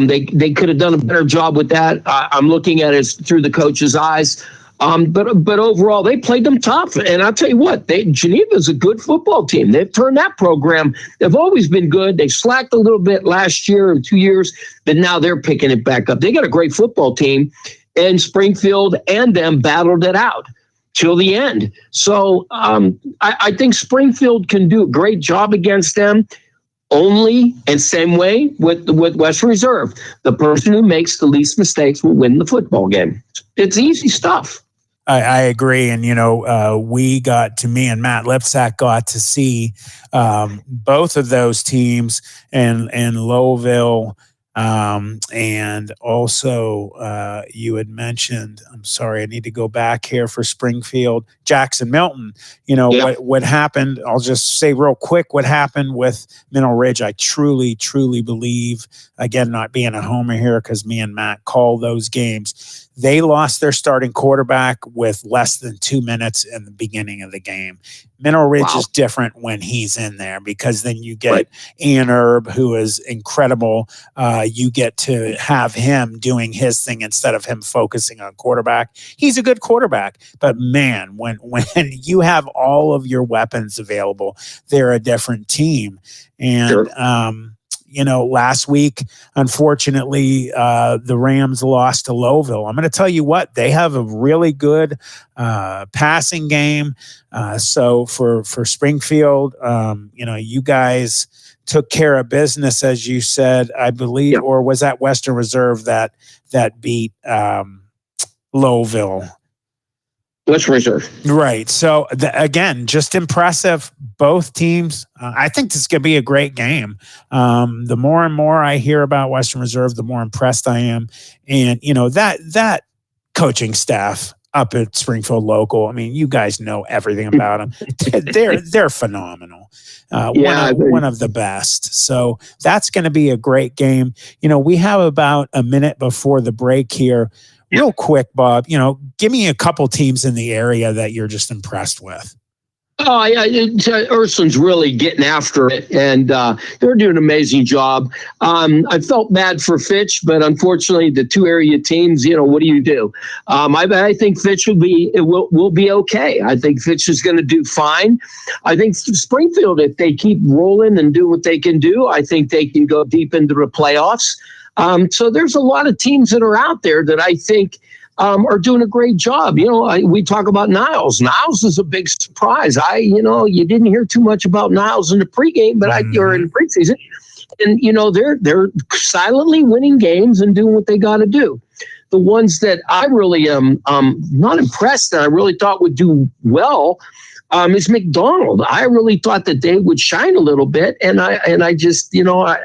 They could have done a better job with that. I'm looking at it through the coach's eyes. But overall, they played them tough. And I'll tell you what, Geneva's a good football team. They've turned that program. They've always been good. They slacked a little bit last year or 2 years, but now they're picking it back up. They got a great football team, and Springfield and them battled it out till the end. So I think Springfield can do a great job against them. Only, and same way with Western Reserve, the person who makes the least mistakes will win the football game. It's easy stuff. I agree. And, me and Matt Lipsack got to see both of those teams, and Lowville And also, you had mentioned, I'm sorry, I need to go back here for Springfield, Jackson Milton. You know, what happened, I'll just say real quick what happened with Mineral Ridge. I truly, truly believe, again, not being a homer here because me and Matt call those games, they lost their starting quarterback with less than 2 minutes in the beginning of the game. Mineral Ridge is different when he's in there because then you get Ian Erb, who is incredible. You get to have him doing his thing instead of him focusing on quarterback. He's a good quarterback, but man, when you have all of your weapons available, they're a different team. And, you know, last week, unfortunately, the Rams lost to Lowville. I'm going to tell you what, they have a really good passing game. So for Springfield, you know, you guys took care of business, as you said, I believe, or was that Western Reserve that beat Lowville? Western Reserve. Right. So again, just impressive. Both teams. I think this is going to be a great game. The more and more I hear about Western Reserve, the more impressed I am. And you know, that coaching staff up at Springfield Local, I mean, you guys know everything about them. They're phenomenal. One of the best. So that's going to be a great game. You know, we have about a minute before the break here. Real quick, Bob, you know, give me a couple teams in the area that you're just impressed with. Oh, yeah. Ursuline's really getting after it, and they're doing an amazing job. I felt bad for Fitch, but unfortunately, the two area teams, you know, what do you do? I think Fitch will be okay. I think Fitch is going to do fine. I think Springfield, if they keep rolling and do what they can do, I think they can go deep into the playoffs. So there's a lot of teams that are out there that I think are doing a great job. You know, we talk about Niles. Niles is a big surprise. You didn't hear too much about Niles in the pregame, but or in the preseason. And, you know, they're silently winning games and doing what they got to do. The ones that I really am not impressed and I really thought would do well is McDonald. I really thought that they would shine a little bit, and I just, you know, I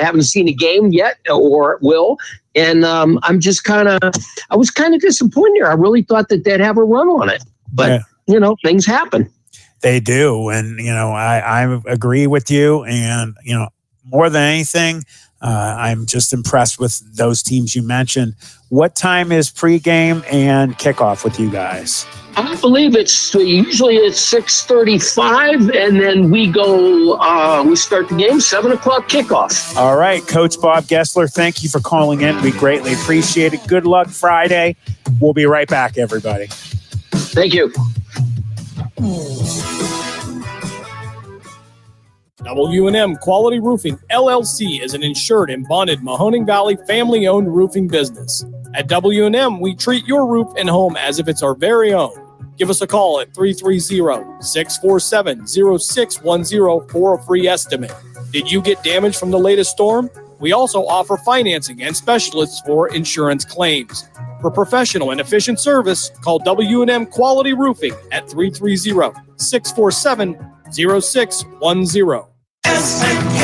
haven't seen a game yet, or will, and I'm just I was kind of disappointed. I really thought that they'd have a run on it, but you know, things happen. They do, and you know, I agree with you, and you know, more than anything, I'm just impressed with those teams you mentioned. What time is pregame and kickoff with you guys? I believe it's usually 6:35, and then we start the game 7:00 kickoff. All right, Coach Bob Gessler, thank you for calling in. We greatly appreciate it. Good luck Friday. We'll be right back, everybody. Thank you. W&M Quality Roofing, LLC is an insured and bonded Mahoning Valley family-owned roofing business. At W&M, we treat your roof and home as if it's our very own. Give us a call at 330-647-0610 for a free estimate. Did you get damage from the latest storm? We also offer financing and specialists for insurance claims. For professional and efficient service, call W&M Quality Roofing at 330-647-0610. SNK,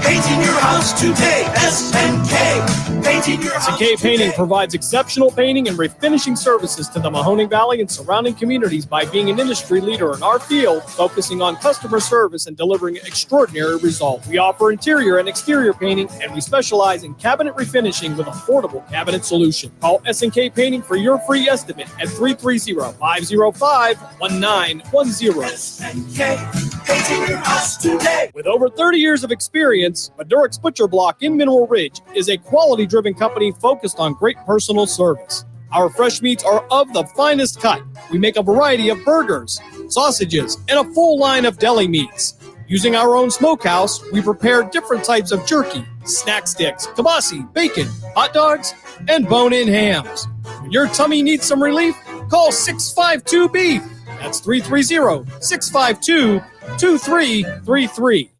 painting your house today. SNK, painting your house SNK Painting provides exceptional painting and refinishing services to the Mahoning Valley and surrounding communities by being an industry leader in our field, focusing on customer service and delivering extraordinary results. We offer interior and exterior painting, and we specialize in cabinet refinishing with affordable cabinet solution. Call SNK Painting for your free estimate at 330-505-1910. SNK, painting your house today. With over 30 years of experience, Madurix Butcher Block in Mineral Ridge is a quality-driven company focused on great personal service. Our fresh meats are of the finest cut. We make a variety of burgers, sausages, and a full line of deli meats. Using our own smokehouse, we prepare different types of jerky, snack sticks, kibasi, bacon, hot dogs, and bone-in hams. When your tummy needs some relief, call 652-BEEF. That's 330-652-2333.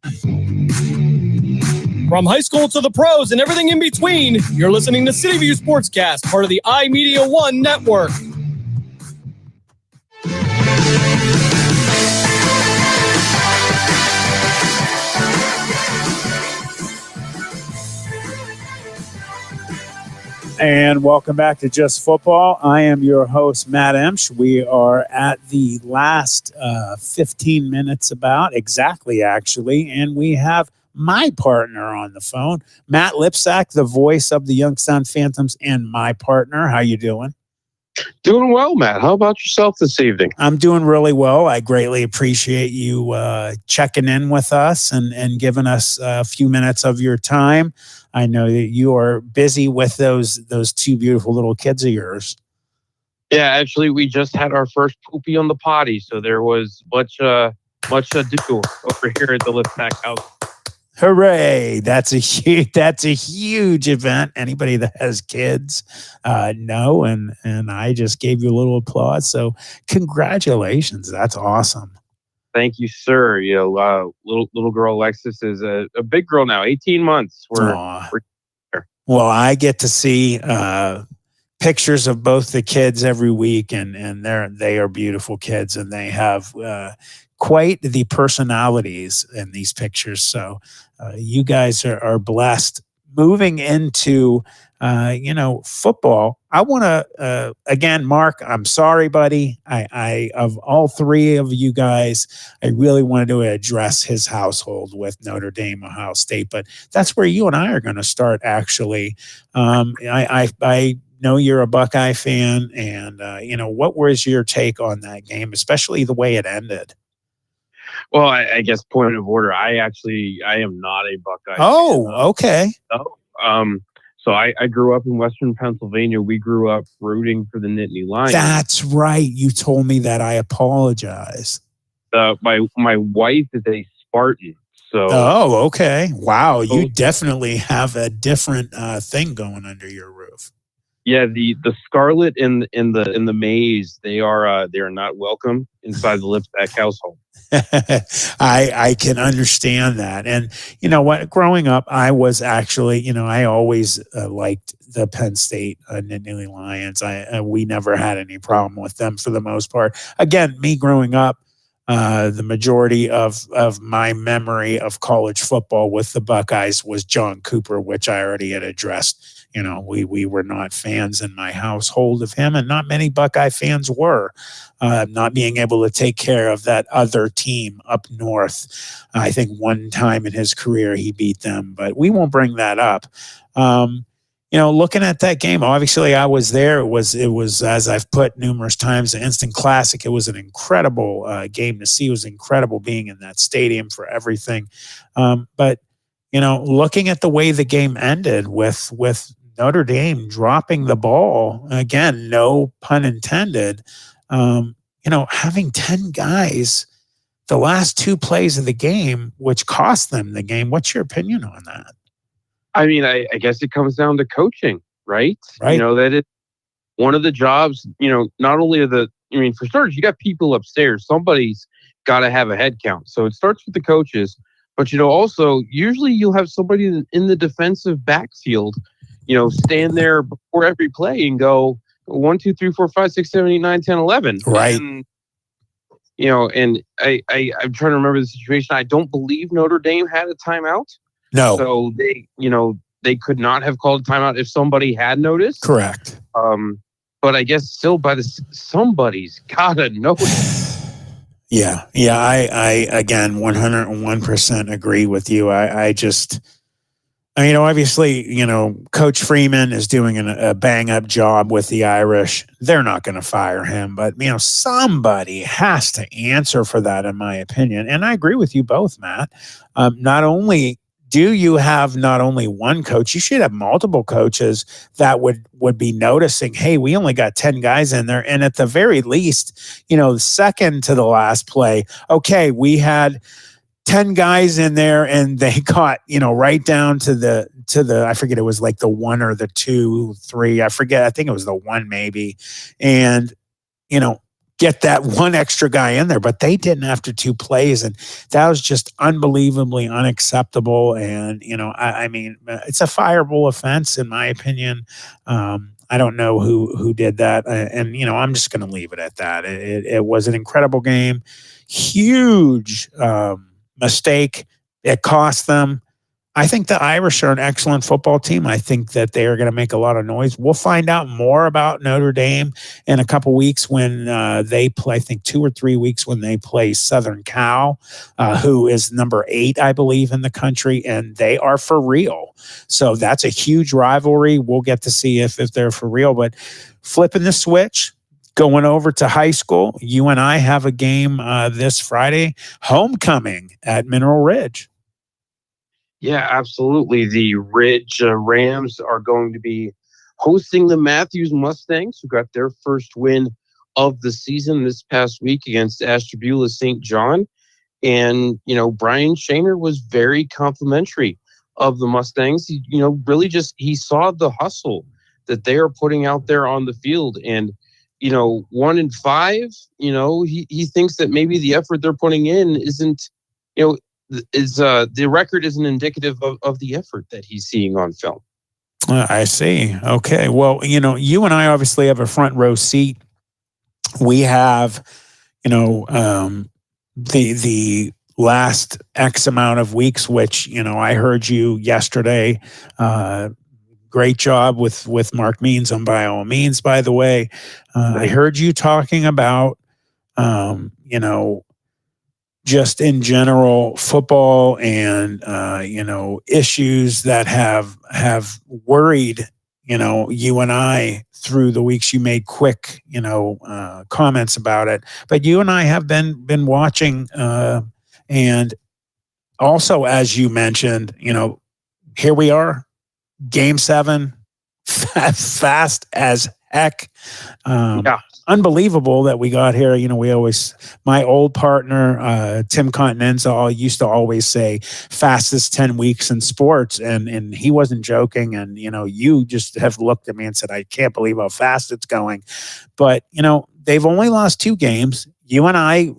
From high school to the pros and everything in between, you're listening to City View Sportscast, part of the iMedia One network. And welcome back to Just Football. I am your host, Matt Emsch. We are at the last 15 minutes exactly, and we have my partner on the phone, Matt Lipsack, the voice of the Youngstown Phantoms, and my partner. How you doing? Doing well, Matt. How about yourself this evening? I'm doing really well. I greatly appreciate you checking in with us and giving us a few minutes of your time. I know that you are busy with those two beautiful little kids of yours. Yeah, actually, we just had our first poopy on the potty, so there was much ado over here at the Lipsack house. Hooray! That's a huge event. Anybody that has kids know, and I just gave you a little applause. So congratulations. That's awesome. Thank you, sir. You know, little girl Alexis is a big girl now, 18 months. We're Well, I get to see pictures of both the kids every week, and they are beautiful kids, and they have quite the personalities in these pictures. So you guys are blessed. Moving into football, I want to again, Mark, I'm sorry, buddy. I of all three of you guys, I really wanted to address his household with Notre Dame, Ohio State, but that's where you and I are going to start. Actually, I know you're a Buckeye fan, and what was your take on that game, especially the way it ended? Well, I guess point of order. I am not a Buckeye. Oh, fan. Okay. So I grew up in Western Pennsylvania. We grew up rooting for the Nittany Lions. That's right. You told me that. I apologize. My wife is a Spartan. So. Oh, okay. Wow. You definitely have a different thing going under your roof. Yeah, the Scarlet in the Maze, they are not welcome inside the Lipsack household. I can understand that. And you know what? Growing up, I was actually, I always liked the Penn State Nittany Lions. We never had any problem with them for the most part. Again, me growing up, the majority of my memory of college football with the Buckeyes was John Cooper, which I already had addressed. We were not fans in my household of him, and not many Buckeye fans were. Not being able to take care of that other team up north. I think one time in his career he beat them, but we won't bring that up. Looking at that game, obviously I was there. It was as I've put numerous times, an instant classic. It was an incredible game to see. It was incredible being in that stadium for everything. But looking at the way the game ended with Notre Dame dropping the ball, again, no pun intended, having 10 guys the last two plays of the game, which cost them the game. What's your opinion on that? I mean, I guess it comes down to coaching, right? Right. That is one of the jobs, not only for starters, you got people upstairs. Somebody's got to have a head count. So it starts with the coaches, but, also usually you'll have somebody in the defensive backfield, stand there before every play and go 1, 2, 3, 4, 5, 6, 7, 8, 9, 10, 11. Right. And, and I'm trying to remember the situation. I don't believe Notre Dame had a timeout. No. So they could not have called a timeout if somebody had noticed. Correct. But I guess still somebody's gotta notice. Yeah. I again 101% agree with you. Obviously, Coach Freeman is doing a bang up job with the Irish. They're not going to fire him, but somebody has to answer for that, in my opinion. And I agree with you both, Matt. Not only do you have not only one coach, you should have multiple coaches that would be noticing, hey, we only got 10 guys in there. And at the very least, second to the last play, okay, we had 10 guys in there and they got, right down to the, I forget, it was like the 1 or the 2, 3, I forget. I think it was the 1 maybe. And, get that one extra guy in there, but they didn't after 2 plays. And that was just unbelievably unacceptable. And, I mean, it's a fireable offense in my opinion. I don't know who did that. And, I'm just going to leave it at that. It was an incredible game. Huge, mistake. It cost them. I think the Irish are an excellent football team. I think that they are going to make a lot of noise. We'll find out more about Notre Dame in a couple weeks when they play, I think 2 or 3 weeks when they play Southern Cal, who is number 8, I believe, in the country, and they are for real. So that's a huge rivalry. We'll get to see if they're for real. But flipping the switch, going over to high school, you and I have a game this Friday, homecoming at Mineral Ridge. Yeah, absolutely. The Ridge Rams are going to be hosting the Matthews Mustangs, who got their first win of the season this past week against Ashtabula St. John. And, Brian Shaner was very complimentary of the Mustangs. He, really he saw the hustle that they are putting out there on the field. And, 1-5, he thinks that maybe the effort they're putting in isn't, the record isn't indicative of the effort that he's seeing on film. I see. Okay. Well, you and I obviously have a front row seat. We have, the last X amount of weeks, which, I heard you yesterday. Great job with Mark Means on By All Means, by the way. I heard you talking about, just in general football and, issues that have worried, you and I through the weeks. You made quick, comments about it, but you and I have been watching, and also, as you mentioned, here we are, Game 7, fast as heck. Unbelievable that we got here. My old partner, Tim Continenza, used to always say fastest 10 weeks in sports. And he wasn't joking. And, you just have looked at me and said, I can't believe how fast it's going. But, they've only lost 2 games. You and I,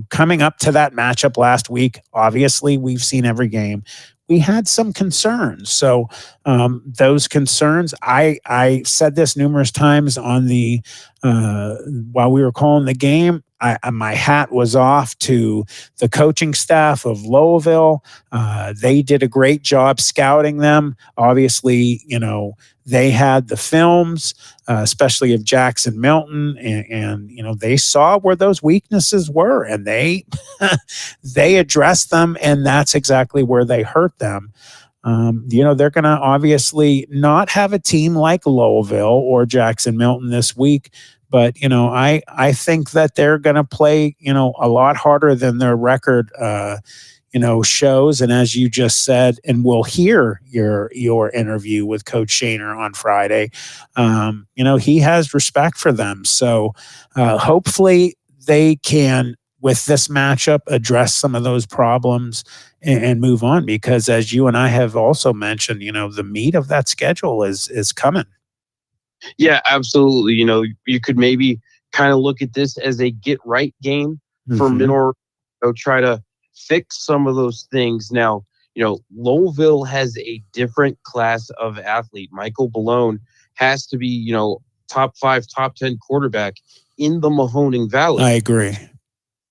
coming up to that matchup last week, obviously we've seen every game. We had some concerns. So those concerns, I said this numerous times on the while we were calling the game. My hat was off to the coaching staff of Lowellville. They did a great job scouting them. Obviously, they had the films, especially of Jackson Milton, and they saw where those weaknesses were, and they they addressed them, and that's exactly where they hurt them. They're going to obviously not have a team like Lowellville or Jackson Milton this week. But, I think that they're going to play, a lot harder than their record, shows. And as you just said, and we'll hear your interview with Coach Shaner on Friday, he has respect for them. So hopefully they can, with this matchup, address some of those problems and move on. Because as you and I have also mentioned, the meat of that schedule is coming. Yeah, absolutely. You could maybe kind of look at this as a get right game for Mineral. Try to fix some of those things. Now, Lowellville has a different class of athlete. Michael Ballone has to be, top 5, top 10 quarterback in the Mahoning Valley. I agree.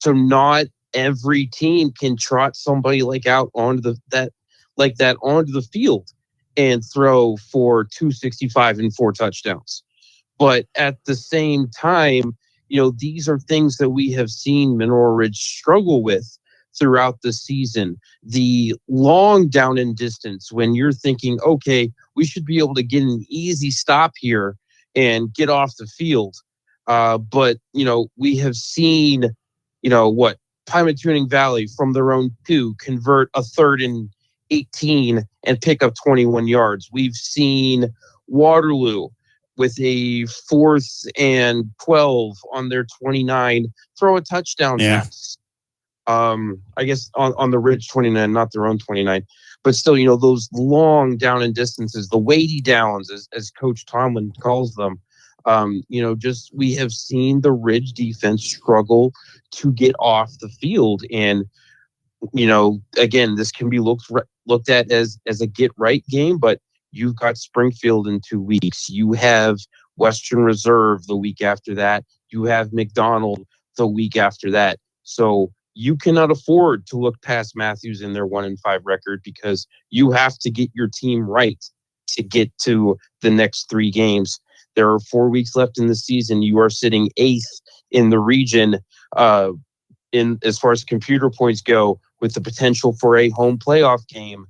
So not every team can trot somebody out onto the field and throw for 265 and 4 touchdowns. But at the same time, these are things that we have seen Mineral Ridge struggle with throughout the season. The long down and distance, when you're thinking, okay, we should be able to get an easy stop here and get off the field. But, we have seen, Pymatuning Valley from their own 2 convert a 3rd and 18 and pick up 21 yards. We've seen Waterloo with a 4th and 12 on their 29 throw a touchdown pass. I guess on the Ridge 29, not their own 29, but still, those long down and distances, the weighty downs, as Coach Tomlin calls them. We have seen the Ridge defense struggle to get off the field. And, again, this can be looked at as a get right game, but you've got Springfield in 2 weeks. You have Western Reserve the week after that. You have McDonald the week after that. So you cannot afford to look past Matthews in their 1-5 record, because you have to get your team right to get to the next 3 games. There are 4 weeks left in the season. You are sitting 8th in the region in as far as computer points go, with the potential for a home playoff game.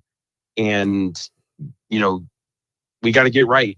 And, we got to get right.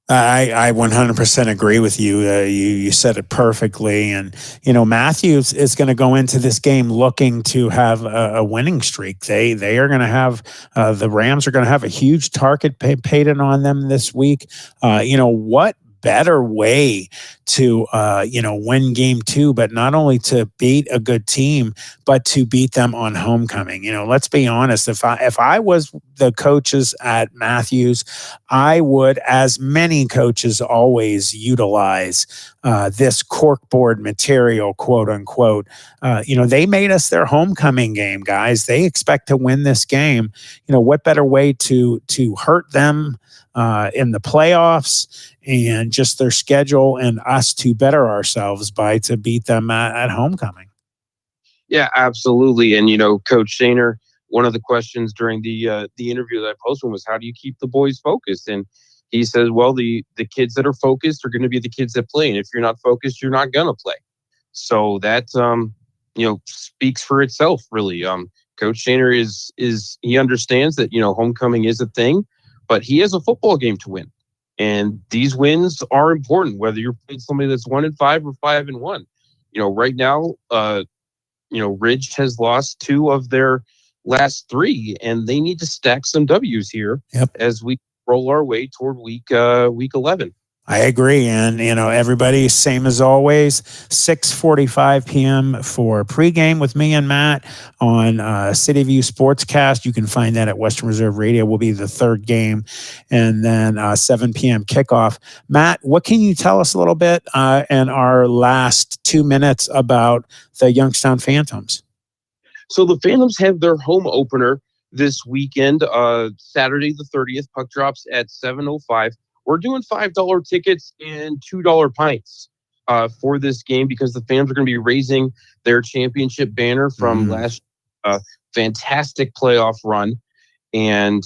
I 100% agree with you. You said it perfectly. And, Matthews is going to go into this game looking to have a winning streak. They are going to have, the Rams are going to have a huge target paid on them this week. What better way to win game 2, but not only to beat a good team, but to beat them on homecoming. Let's be honest, if I was the coaches at Matthews, I would, as many coaches always, utilize this corkboard material, quote unquote. They made us their homecoming game, guys. They expect to win this game. What better way to hurt them in the playoffs, and just their schedule, and us to better ourselves by to beat them at homecoming. Yeah, absolutely. And, Coach Shaner, one of the questions during the interview that I posted was, how do you keep the boys focused? And he says, well, the kids that are focused are going to be the kids that play. And if you're not focused, you're not going to play. So that, speaks for itself, really. Coach Shaner is he understands that, homecoming is a thing, but he has a football game to win. And these wins are important, whether you're playing somebody that's 1-5 or 5-1. Right now, Ridge has lost 2 of their last 3, and they need to stack some W's here as we roll our way toward week 11. I agree. And, everybody, same as always, 6:45 p.m. for pregame with me and Matt on City View Sportscast. You can find that at Western Reserve Radio. Will be the 3rd game. And then 7 p.m. kickoff. Matt, what can you tell us a little bit in our last 2 minutes about the Youngstown Phantoms? So the Phantoms have their home opener this weekend, Saturday the 30th. Puck drops at 7:05. We're doing $5 tickets and $2 pints for this game, because the fans are going to be raising their championship banner from last fantastic playoff run. And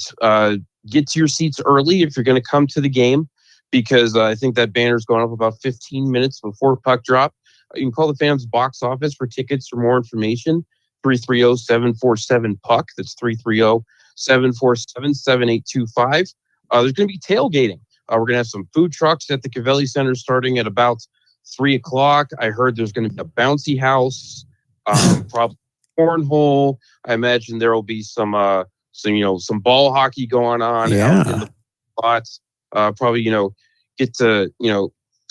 get to your seats early if you're going to come to the game, because I think that banner's going up about 15 minutes before puck drop. You can call the Phantoms box office for tickets or more information. 330-747-PUCK. That's 330-747-7825. There's going to be tailgating. We're going to have some food trucks at the Cavelli Center starting at about 3 o'clock. I heard there's going to be a bouncy house, probably cornhole. I imagine there will be some ball hockey going on out in the spots. Probably, get to,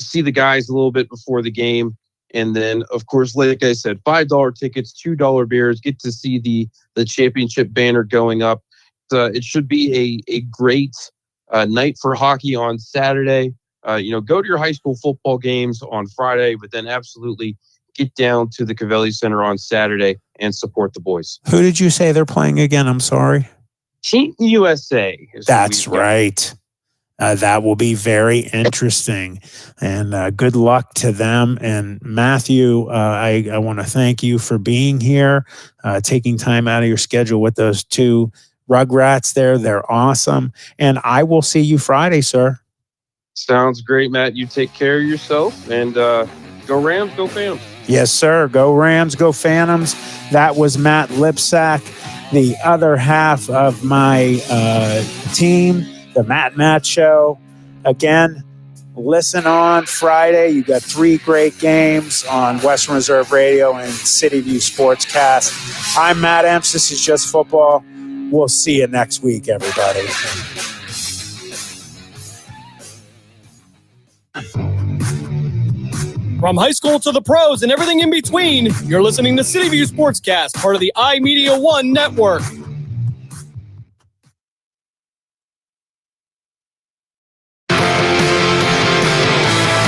see the guys a little bit before the game. And then, of course, like I said, $5 tickets, $2 beers, get to see the championship banner going up. It should be a great night for hockey on Saturday. Go to your high school football games on Friday, but then absolutely get down to the Cavelli Center on Saturday and support the boys. Who did you say they're playing again? I'm sorry. Team USA. That's right. That will be very interesting, and good luck to them. And Matthew, I want to thank you for being here, taking time out of your schedule with those 2 Rugrats there. They're awesome. And I will see you Friday, sir. Sounds great, Matt. You take care of yourself, and go Rams, go Phantoms. Yes, sir. Go Rams, go Phantoms. That was Matt Lipsack, the other half of my team, the Matt Show. Again, listen on Friday. You got 3 great games on Western Reserve Radio and City View Sportscast. I'm Matt Emps. This is Just Football. We'll see you next week, everybody. From high school to the pros and everything in between, you're listening to City View Sportscast, part of the iMedia One network.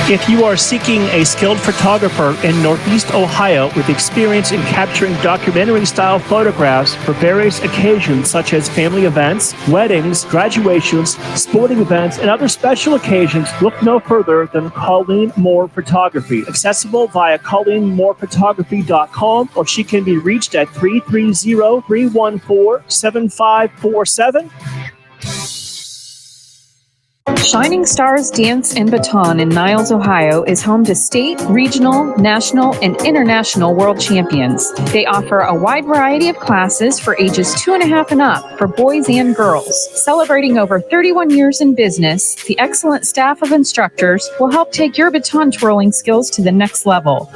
If you are seeking a skilled photographer in Northeast Ohio with experience in capturing documentary-style photographs for various occasions such as family events, weddings, graduations, sporting events, and other special occasions, look no further than Colleen Moore Photography. Accessible via ColleenMoorePhotography.com, or she can be reached at 330-314-7547. Shining Stars Dance and Baton in Niles, Ohio is home to state, regional, national, and international world champions. They offer a wide variety of classes for ages 2.5 and up for boys and girls. Celebrating over 31 years in business, the excellent staff of instructors will help take your baton twirling skills to the next level.